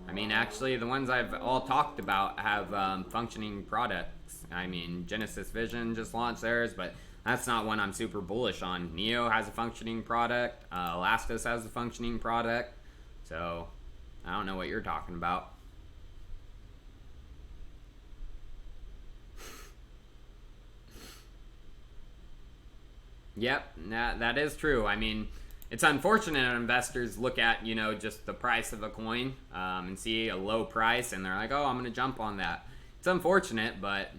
I mean, actually, the ones I've all talked about have functioning products. I mean, Genesis Vision just launched theirs, but that's not one I'm super bullish on. Neo has a functioning product. Elastos has a functioning product. So, I don't know what you're talking about. Yep, that is true. I mean, it's unfortunate investors look at, just the price of a coin and see a low price and they're like, oh, I'm going to jump on that. It's unfortunate, but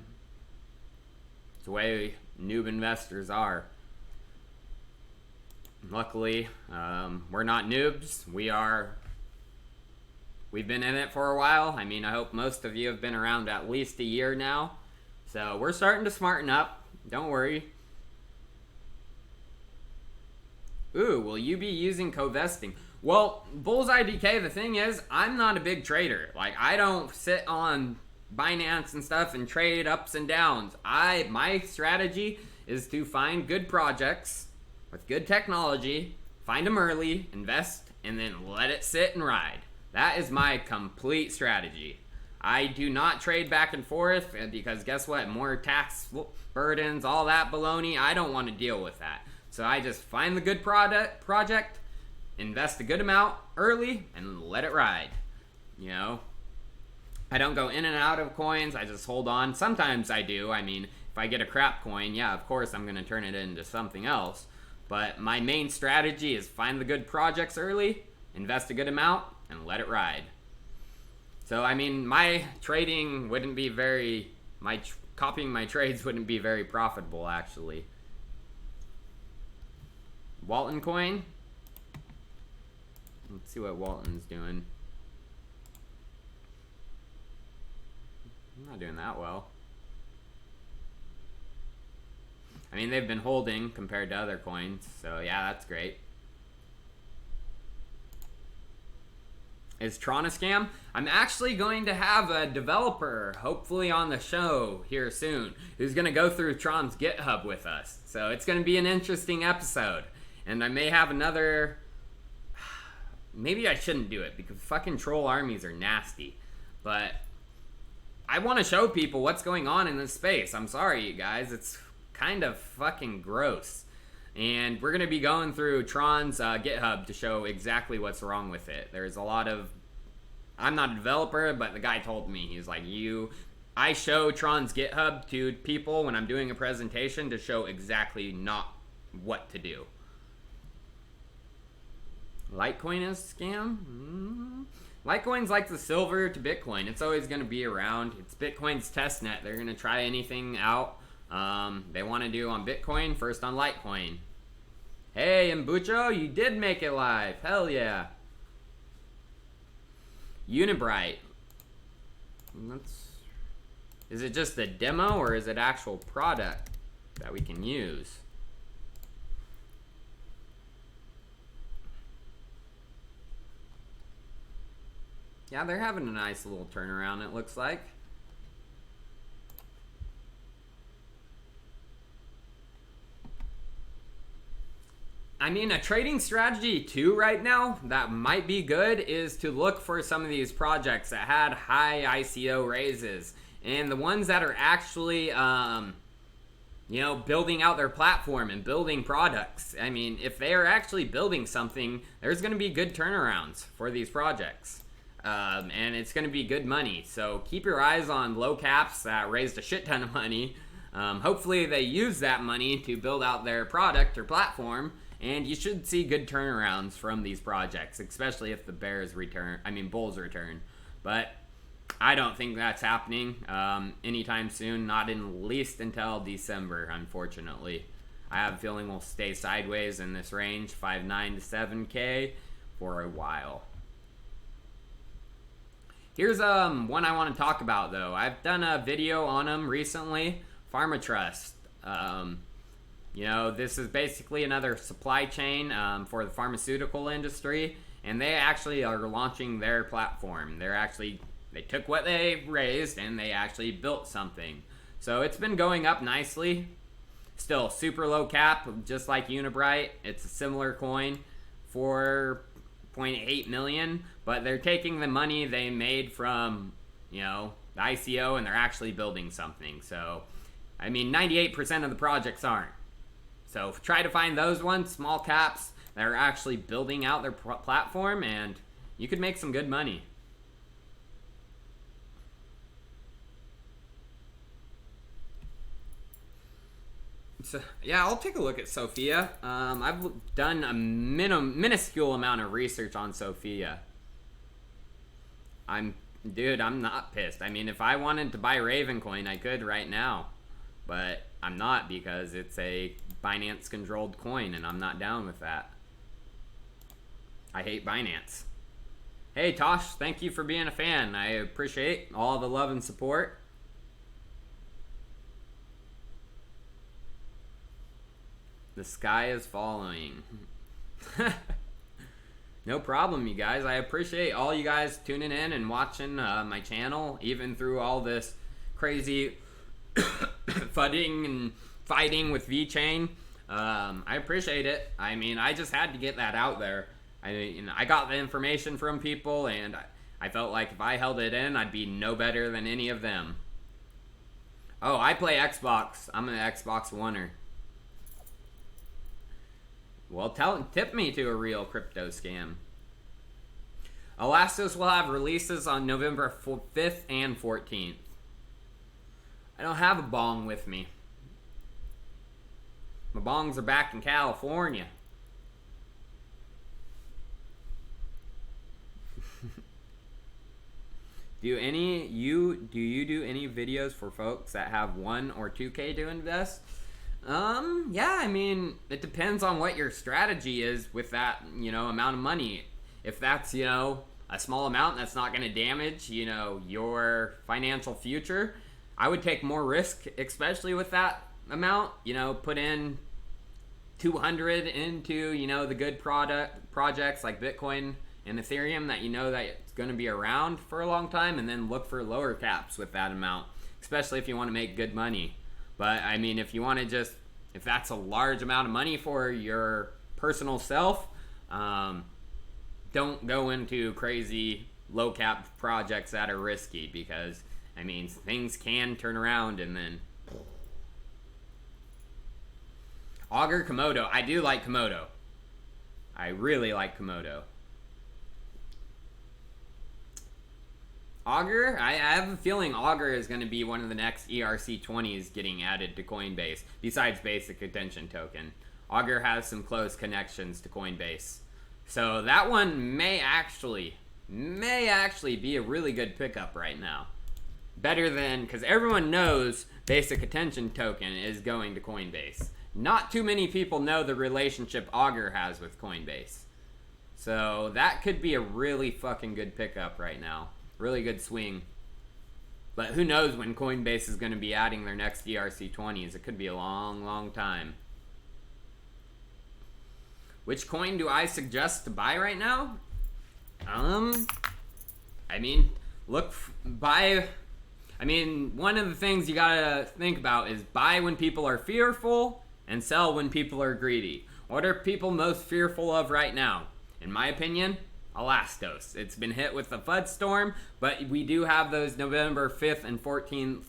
it's the way noob investors are. Luckily, we're not noobs. We've been in it for a while. I mean, I hope most of you have been around at least a year now. So we're starting to smarten up. Don't worry. Ooh, will you be using co-vesting? Well, Bullseye DK, the thing is, I'm not a big trader. Like, I don't sit on Binance and stuff and trade ups and downs. My strategy is to find good projects with good technology, find them early, invest, and then let it sit and ride. That is my complete strategy. I do not trade back and forth because guess what? More tax burdens, all that baloney. I don't want to deal with that. So I just find the good project, invest a good amount early, and let it ride. You know, I don't go in and out of coins. I just hold on. Sometimes I do. I mean, if I get a crap coin, yeah, of course I'm going to turn it into something else. But my main strategy is find the good projects early, invest a good amount, and let it ride. So, I mean, my trading wouldn't be very... copying my trades wouldn't be very profitable, actually. Walton coin. Let's see what Walton's doing. I'm not doing that well. I mean, they've been holding compared to other coins, so yeah, that's great. Is Tron a scam? I'm actually going to have a developer, hopefully on the show here soon, who's going to go through Tron's GitHub with us. So it's going to be an interesting episode. And I may have another... Maybe I shouldn't do it because fucking troll armies are nasty. But I want to show people what's going on in this space. I'm sorry, you guys. It's kind of fucking gross. And we're going to be going through Tron's GitHub to show exactly what's wrong with it. There's a lot of... I'm not a developer, but the guy told me. He's like, I show Tron's GitHub to people when I'm doing a presentation to show exactly not what to do. Litecoin is a scam? Litecoin's like the silver to Bitcoin. It's always going to be around. It's Bitcoin's testnet. They're going to try anything out they want to do on Bitcoin, first on Litecoin. Hey, Mbucho, you did make it live. Hell yeah. Unibright. Is it just a demo or is it actual product that we can use? Yeah, they're having a nice little turnaround, it looks like. I mean, a trading strategy too right now that might be good is to look for some of these projects that had high ICO raises. And the ones that are actually, you know, building out their platform and building products. I mean, if they are actually building something, there's going to be good turnarounds for these projects. And it's going to be good money. So keep your eyes on low caps that raised a shit ton of money. Hopefully they use that money to build out their product or platform. And you should see good turnarounds from these projects, especially if the bulls return. But I don't think that's happening anytime soon, not at least until December, unfortunately. I have a feeling we'll stay sideways in this range, 5.9 to 7K, for a while. Here's one I want to talk about, though. I've done a video on them recently, Farmatrust. You know, this is basically another supply chain for the pharmaceutical industry, and they actually are launching their platform. They took what they raised and they actually built something. So it's been going up nicely. Still super low cap, just like Unibright. It's a similar coin, 4.8 million, but they're taking the money they made from, you know, the ICO and they're actually building something. So, I mean, 98% of the projects aren't. So try to find those ones, small caps, that are actually building out their platform, and you could make some good money. So, yeah, I'll take a look at Sophia. I've done a minuscule amount of research on Sophia. Dude, I'm not pissed. I mean, if I wanted to buy Ravencoin, I could right now. But I'm not because it's a Binance-controlled coin, and I'm not down with that. I hate Binance. Hey, Tosh, thank you for being a fan. I appreciate all the love and support. The sky is falling. No problem, you guys. I appreciate all you guys tuning in and watching my channel, even through all this crazy fudding and fighting with VeChain. I appreciate it. I mean, I just had to get that out there. I got the information from people, and I felt like if I held it in, I'd be no better than any of them. Oh, I play Xbox. I'm an Xbox Oneer. Well, tip me to a real crypto scam. Elastos will have releases on November 5th and 14th. I don't have a bong with me. My bongs are back in California. Do you do any videos for folks that have 1 or 2K to invest? Yeah, I mean, it depends on what your strategy is with that, amount of money. If that's, a small amount that's not going to damage, your financial future, I would take more risk, especially with that amount. Put in 200 into, the good projects like Bitcoin and Ethereum that that it's going to be around for a long time, and then look for lower caps with that amount, especially if you want to make good money. But I mean, if you want to if that's a large amount of money for your personal self, don't go into crazy low cap projects that are risky, because I mean, things can turn around and then. Augur Komodo. I do like Komodo. I really like Komodo. Augur, I have a feeling Augur is going to be one of the next ERC20s getting added to Coinbase, besides Basic Attention Token. Augur has some close connections to Coinbase. So that one may actually be a really good pickup right now. Better than, because everyone knows Basic Attention Token is going to Coinbase. Not too many people know the relationship Augur has with Coinbase. So that could be a really fucking good pickup right now. Really good swing. But who knows when Coinbase is going to be adding their next ERC20s. It could be a long, long time. Which coin do I suggest to buy right now? I mean, buy. I mean, one of the things you gotta think about is buy when people are fearful and sell when people are greedy. What are people most fearful of right now? In my opinion, Elastos. It's been hit with the FUD Storm, but we do have those November 5th and 14th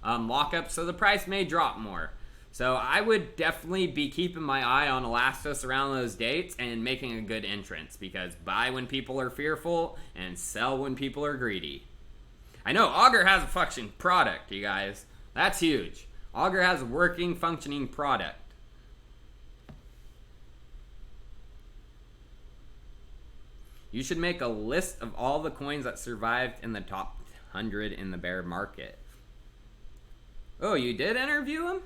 lockups, so the price may drop more. So I would definitely be keeping my eye on Elastos around those dates and making a good entrance, because buy when people are fearful and sell when people are greedy. I know Augur has a functioning product, you guys. That's huge. Augur has a working, functioning product. You should make a list of all the coins that survived in the top 100 in the bear market. Oh, you did interview him?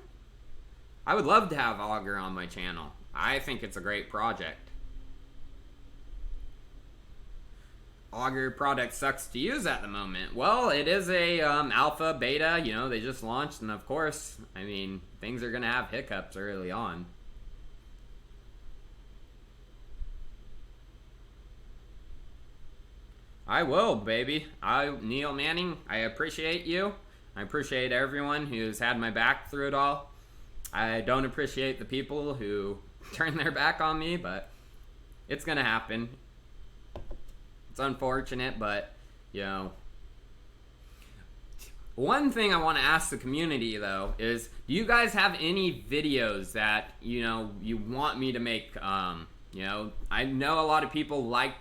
I would love to have Augur on my channel. I think it's a great project. Augur product sucks to use at the moment. Well, it is a alpha, beta, they just launched, and of course, I mean, things are going to have hiccups early on. I will, baby. Neil Manning, I appreciate you. I appreciate everyone who's had my back through it all. I don't appreciate the people who turn their back on me, but it's gonna happen. It's unfortunate, but, One thing I want to ask the community, though, is do you guys have any videos that, you want me to make? I know a lot of people like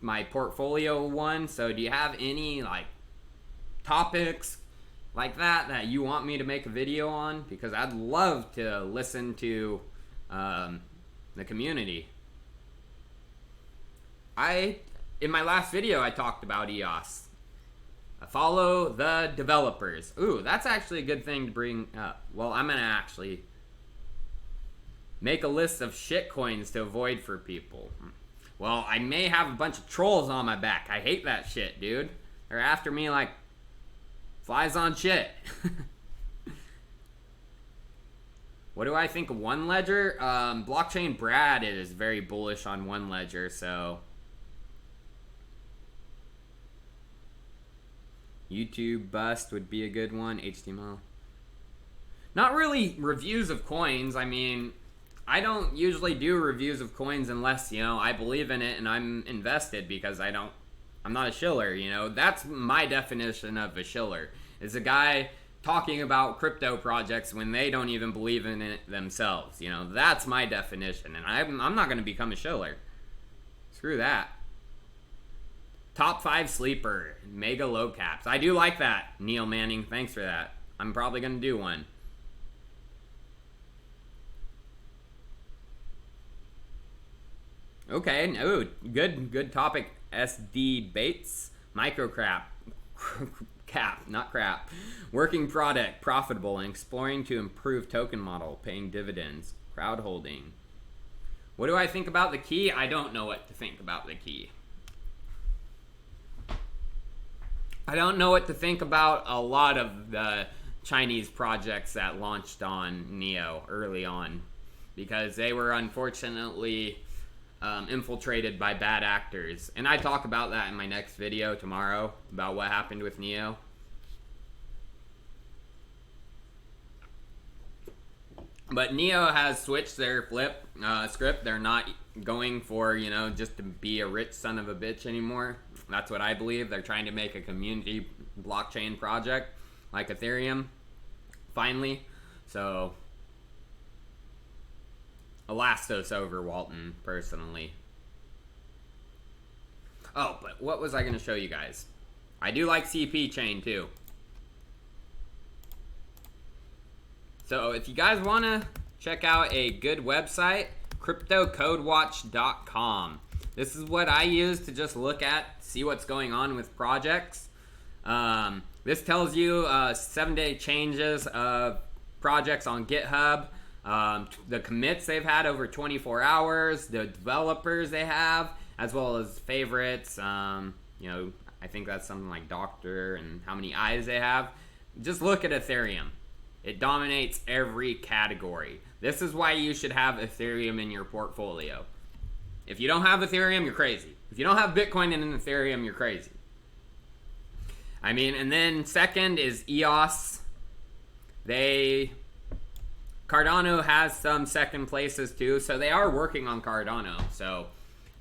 my portfolio one, so do you have any topics like that you want me to make a video on? Because I'd love to listen to the community. In my last video I talked about EOS. Follow the developers. Ooh, that's actually a good thing to bring up. Well, I'm gonna actually make a list of shit coins to avoid for people. Well, I may have a bunch of trolls on my back. I hate that shit, dude. They're after me like flies on shit. What do I think of One Ledger? Blockchain Brad is very bullish on One Ledger, so YouTube bust would be a good one. HTML. Not really reviews of coins. I mean, I don't usually do reviews of coins unless, you know, I believe in it and I'm invested, because I'm not a shiller, you know. That's my definition of a shiller. Is a guy talking about crypto projects when they don't even believe in it themselves. You know, that's my definition, and I'm not going to become a shiller. Screw that. Top 5 sleeper, mega low caps. I do like that, Neil Manning. Thanks for that. I'm probably going to do one. Okay, no, good topic. SD Bates, microcap. Cap, not crap. Working product, profitable, and exploring to improve token model, paying dividends, crowd holding. What do I think about the key? I don't know what to think about the key. I don't know what to think about a lot of the Chinese projects that launched on Neo early on, because they were unfortunately infiltrated by bad actors. And I talk about that in my next video tomorrow, about what happened with Neo. But Neo has switched their script. They're not going for, you know, just to be a rich son of a bitch anymore. That's what I believe. They're trying to make a community blockchain project like Ethereum, finally. So Elastos over Walton, personally. Oh, but what was I going to show you guys? I do like CP chain too. So if you guys want to check out a good website, cryptocodewatch.com. This is what I use to just look at, see what's going on with projects. This tells you 7-day changes of projects on GitHub. The commits they've had over 24 hours, the developers they have, as well as favorites. You know, I think that's something like Doctor and how many eyes they have. Just look at Ethereum. It dominates every category. This is why you should have Ethereum in your portfolio. If you don't have Ethereum, you're crazy. If you don't have Bitcoin and an Ethereum, you're crazy. I mean, and then second is EOS. Cardano has some second places too, so they are working on Cardano. So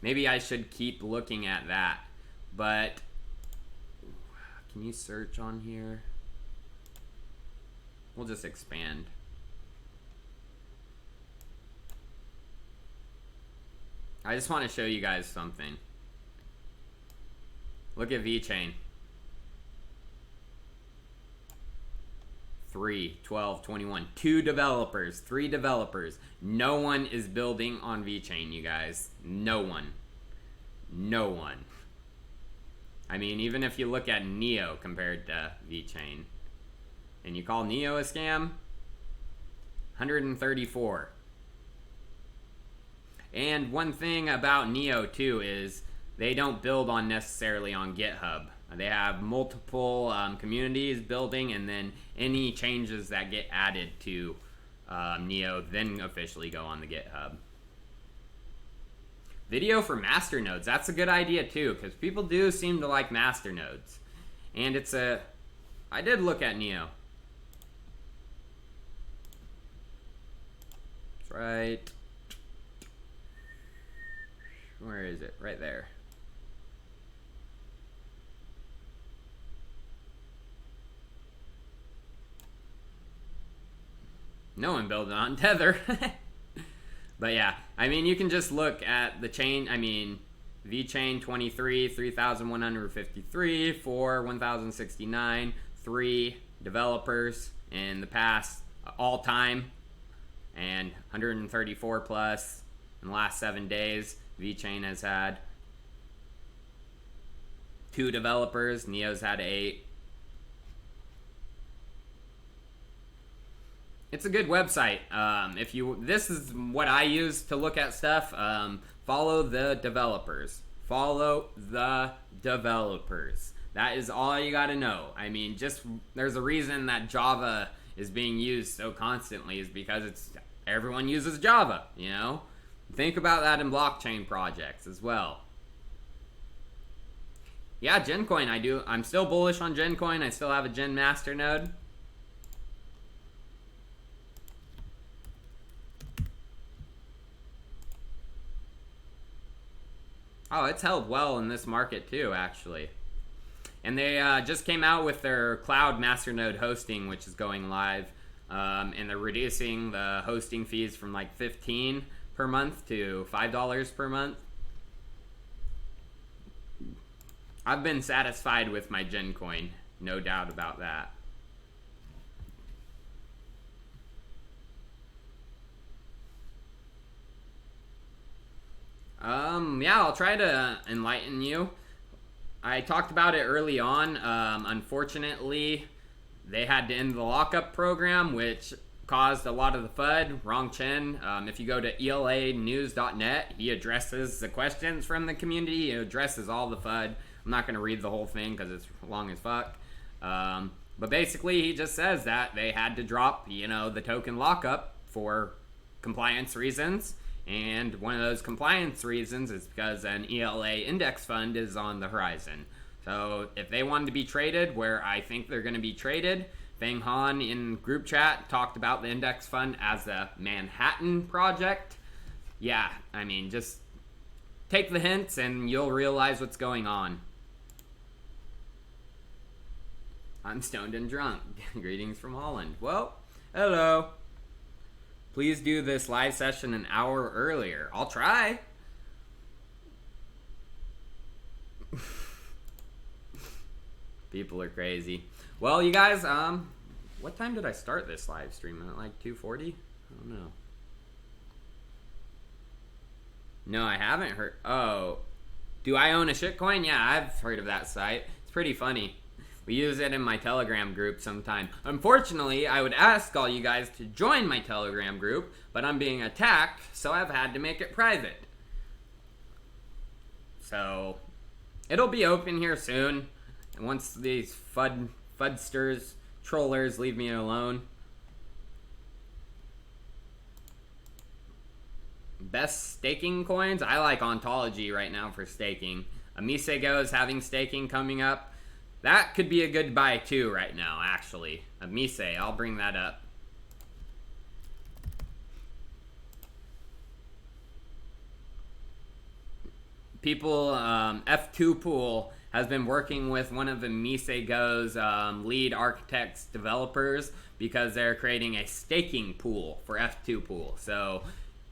maybe I should keep looking at that. But can you search on here? We'll just expand. I just want to show you guys something. Look at VeChain. 3, 12, 21. 2 developers, 3 developers. No one is building on VeChain, you guys. No one. No one. I mean, even if you look at Neo compared to VeChain, and you call Neo a scam, 134. And one thing about Neo too is they don't build on necessarily on GitHub. They have multiple communities building, and then any changes that get added to Neo then officially go on the GitHub. Video for masternodes. That's a good idea too, because people do seem to like masternodes. And it's a... I did look at Neo. That's right. Where is it? Right there. No one built it on Tether. But yeah, I mean, you can just look at the chain. I mean, VeChain 23, 3,153, 4, 1,069, 3 developers in the past all time, and 134 plus in the last 7 days. VeChain has had 2 developers. Neo's had 8. It's a good website. This is what I use to look at stuff. Follow the developers. Follow the developers. That is all you got to know. I mean, there's a reason that Java is being used so constantly, is because it's everyone uses Java, you know? Think about that in blockchain projects as well. Yeah, Gencoin, I'm still bullish on Gencoin. I still have a Gen Master node. Oh, it's held well in this market too, actually. And they just came out with their cloud masternode hosting, which is going live. And they're reducing the hosting fees from like $15 per month to $5 per month. I've been satisfied with my Gencoin, no doubt about that. Yeah, I'll try to enlighten you. I talked about it early on. Unfortunately, they had to end the lockup program, which caused a lot of the FUD. Wrong Chen. If you go to elanews.net, he addresses the questions from the community. He addresses all the FUD. I'm not going to read the whole thing because it's long as fuck. But basically, he just says that they had to drop, the token lockup for compliance reasons. And one of those compliance reasons is because an ELA index fund is on the horizon. So if they wanted to be traded, where I think they're going to be traded, Feng Han in group chat talked about the index fund as a Manhattan project. Yeah, I mean, just take the hints and you'll realize what's going on. I'm stoned and drunk. Greetings from Holland. Well, hello. Please do this live session an hour earlier. I'll try. People are crazy. Well, you guys, what time did I start this live stream? At like 2:40? I don't know. No, I haven't heard. Oh, do I own a shitcoin? Yeah, I've heard of that site. It's pretty funny. We use it in my Telegram group sometime. Unfortunately, I would ask all you guys to join my Telegram group, but I'm being attacked, so I've had to make it private. So, it'll be open here soon. And once these fudsters, trollers leave me alone. Best staking coins? I like Ontology right now for staking. Amisego is having staking coming up. That could be a good buy too right now, actually. Amise, I'll bring that up. People, F2 Pool has been working with one of Amisego's lead architects developers because they're creating a staking pool for F2 Pool. So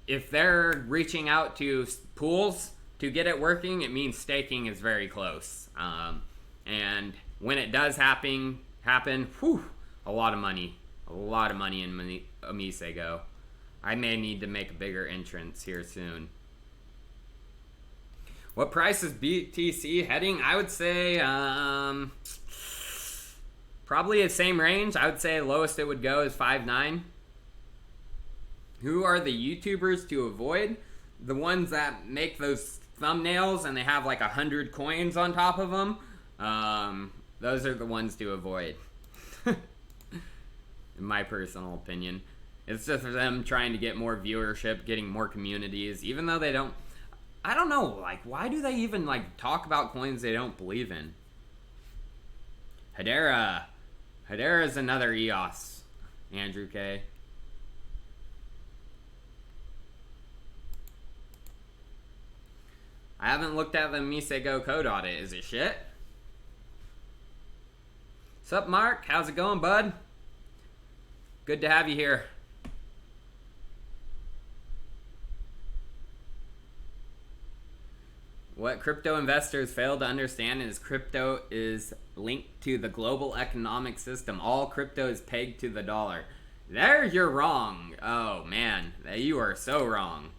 if they're reaching out to pools to get it working, it means staking is very close. And when it does happen, whew, a lot of money in Amisego. I may need to make a bigger entrance here soon. What price is BTC heading? I would say probably the same range. I would say lowest it would go is 5.9. Who are the YouTubers to avoid? The ones that make those thumbnails and they have like 100 coins on top of them. Those are the ones to avoid. In my personal opinion. It's just for them trying to get more viewership, getting more communities, even though they don't. I don't know, like, why do they even, like, talk about coins they don't believe in? Hedera. Hedera is another EOS. Andrew K. I haven't looked at the Misego code audit. Is it shit? Sup, Mark? How's it going, bud? Good to have you here. What crypto investors fail to understand is crypto is linked to the global economic system. All crypto is pegged to the dollar. There you're wrong. Oh, man. You are so wrong.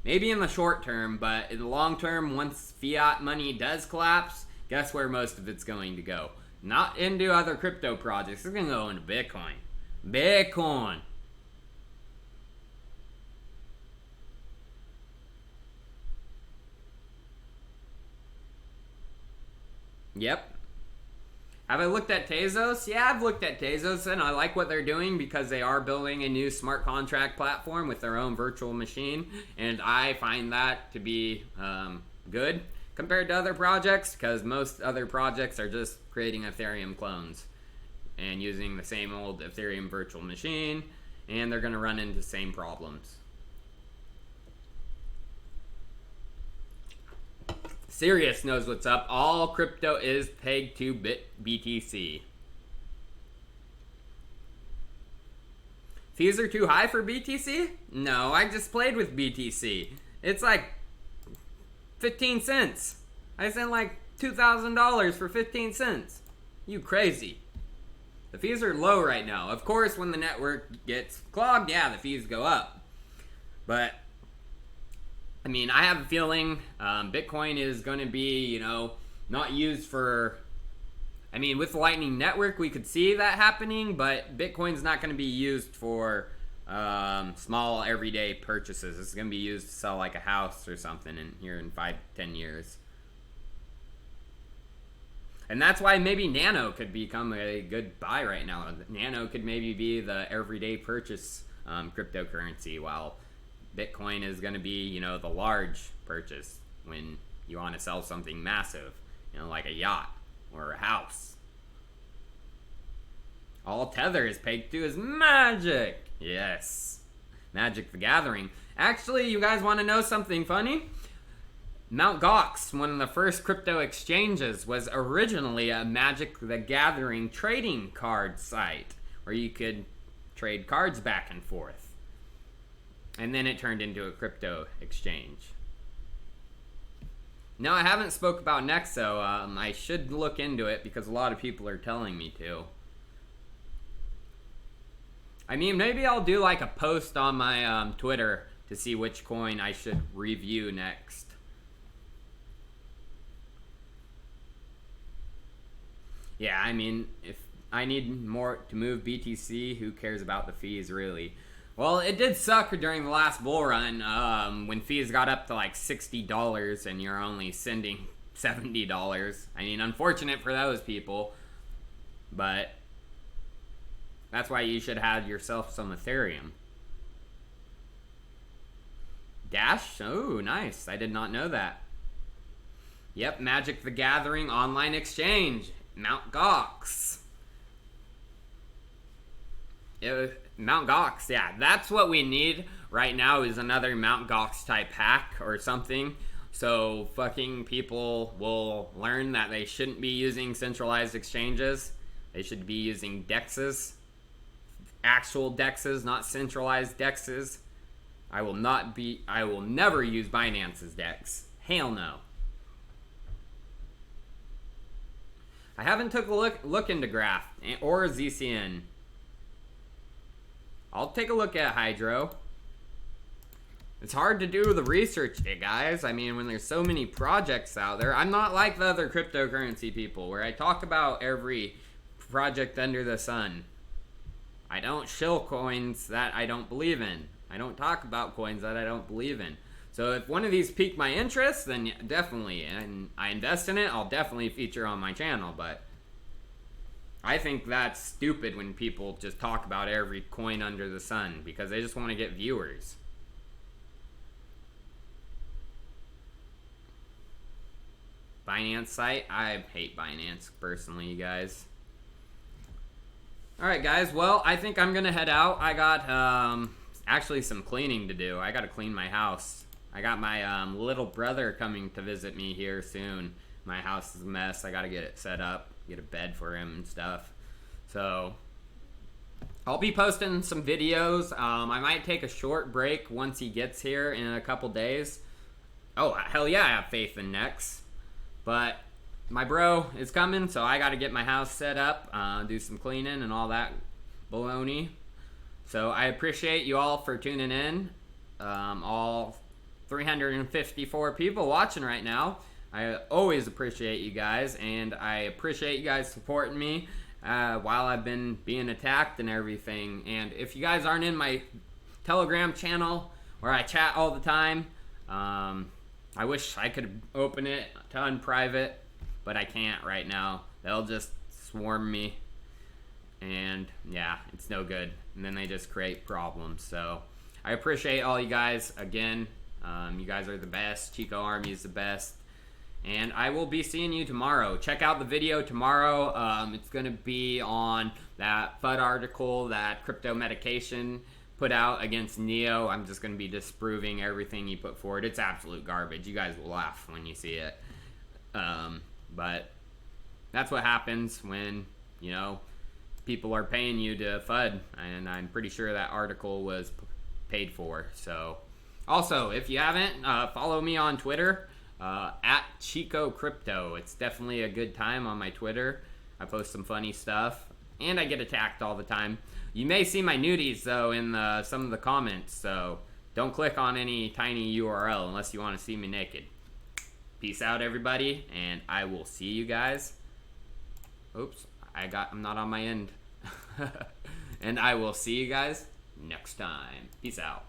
Maybe in the short term, but in the long term, once fiat money does collapse, guess where most of it's going to go? Not into other crypto projects. It's going to go into Bitcoin. Bitcoin. Yep. Have I looked at Tezos? Yeah, I've looked at Tezos, and I like what they're doing because they are building a new smart contract platform with their own virtual machine, and I find that to be good compared to other projects, because most other projects are just creating Ethereum clones and using the same old Ethereum virtual machine, and they're going to run into the same problems. Sirius knows what's up. All crypto is pegged to BTC. Fees are too high for BTC? No, I just played with BTC. It's like 15 cents. I sent like $2,000 for 15 cents. You crazy. The fees are low right now. Of course, when the network gets clogged, yeah, the fees go up. But I mean, I have a feeling Bitcoin is going to be, not used for... I mean, with the Lightning Network, we could see that happening, but Bitcoin's not going to be used for small, everyday purchases. It's going to be used to sell like a house or something here in 5-10 years. And that's why maybe Nano could become a good buy right now. Nano could maybe be the everyday purchase cryptocurrency, while Bitcoin is going to be, the large purchase when you want to sell something massive, like a yacht or a house. All Tether is pegged to is Magic. Yes. Magic the Gathering. Actually, you guys want to know something funny? Mt. Gox, one of the first crypto exchanges, was originally a Magic the Gathering trading card site where you could trade cards back and forth. And then it turned into a crypto exchange. No, I haven't spoke about Nexo. I should look into it because a lot of people are telling me to. I mean, maybe I'll do like a post on my Twitter to see which coin I should review next. Yeah, I mean, if I need more to move BTC, who cares about the fees, really? Well, it did suck during the last bull run when fees got up to like $60 and you're only sending $70. I mean, unfortunate for those people, but that's why you should have yourself some Ethereum. Dash? Oh, nice. I did not know that. Yep, Magic the Gathering online exchange. Mt. Gox. Mt. Gox, yeah, that's what we need right now, is another Mt. Gox type hack or something, so fucking people will learn that they shouldn't be using centralized exchanges. They should be using dexes, actual dexes, not centralized dexes. I will never use Binance's dex. Hell no. I haven't took a look into Graph or ZCN. I'll take a look at Hydro. It's hard to do the research, guys. I mean, when there's so many projects out there. I'm not like the other cryptocurrency people where I talk about every project under the sun. I don't shill coins that I don't believe in. I don't talk about coins that I don't believe in. So if one of these piqued my interest, then definitely, and I invest in it, I'll definitely feature on my channel. But I think that's stupid when people just talk about every coin under the sun because they just want to get viewers. Binance site? I hate Binance personally, you guys. Alright guys, well, I think I'm gonna head out. I got actually some cleaning to do. I gotta clean my house. I got my little brother coming to visit me here soon. My house is a mess. I gotta get it set up, get a bed for him and stuff. So I'll be posting some videos. I might take a short break once he gets here in a couple days. Oh, hell yeah, I have faith in Nex. But my bro is coming, so I gotta get my house set up, do some cleaning and all that baloney. So I appreciate you all for tuning in. All 354 people watching right now. I always appreciate you guys, and I appreciate you guys supporting me while I've been being attacked and everything. And if you guys aren't in my Telegram channel where I chat all the time, I wish I could open it to unprivate, but I can't right now. They'll just swarm me, and yeah, it's no good. And then they just create problems. So I appreciate all you guys. Again, you guys are the best. Chico Army is the best. And I will be seeing you tomorrow. Check out the video tomorrow. It's going to be on that FUD article that CryptoMedication put out against Neo. I'm just going to be disproving everything he put forward. It's absolute garbage. You guys will laugh when you see it. But that's what happens when, you know, people are paying you to FUD. And I'm pretty sure that article was paid for. So, also, if you haven't, follow me on Twitter. At Chico Crypto. It's definitely a good time on my Twitter. I post some funny stuff, and I get attacked all the time. You may see my nudies though in some of the comments, so don't click on any tiny URL unless you want to see me naked. Peace out, everybody, and I will see you guys. Oops, I'm not on my end. And I will see you guys next time. Peace out.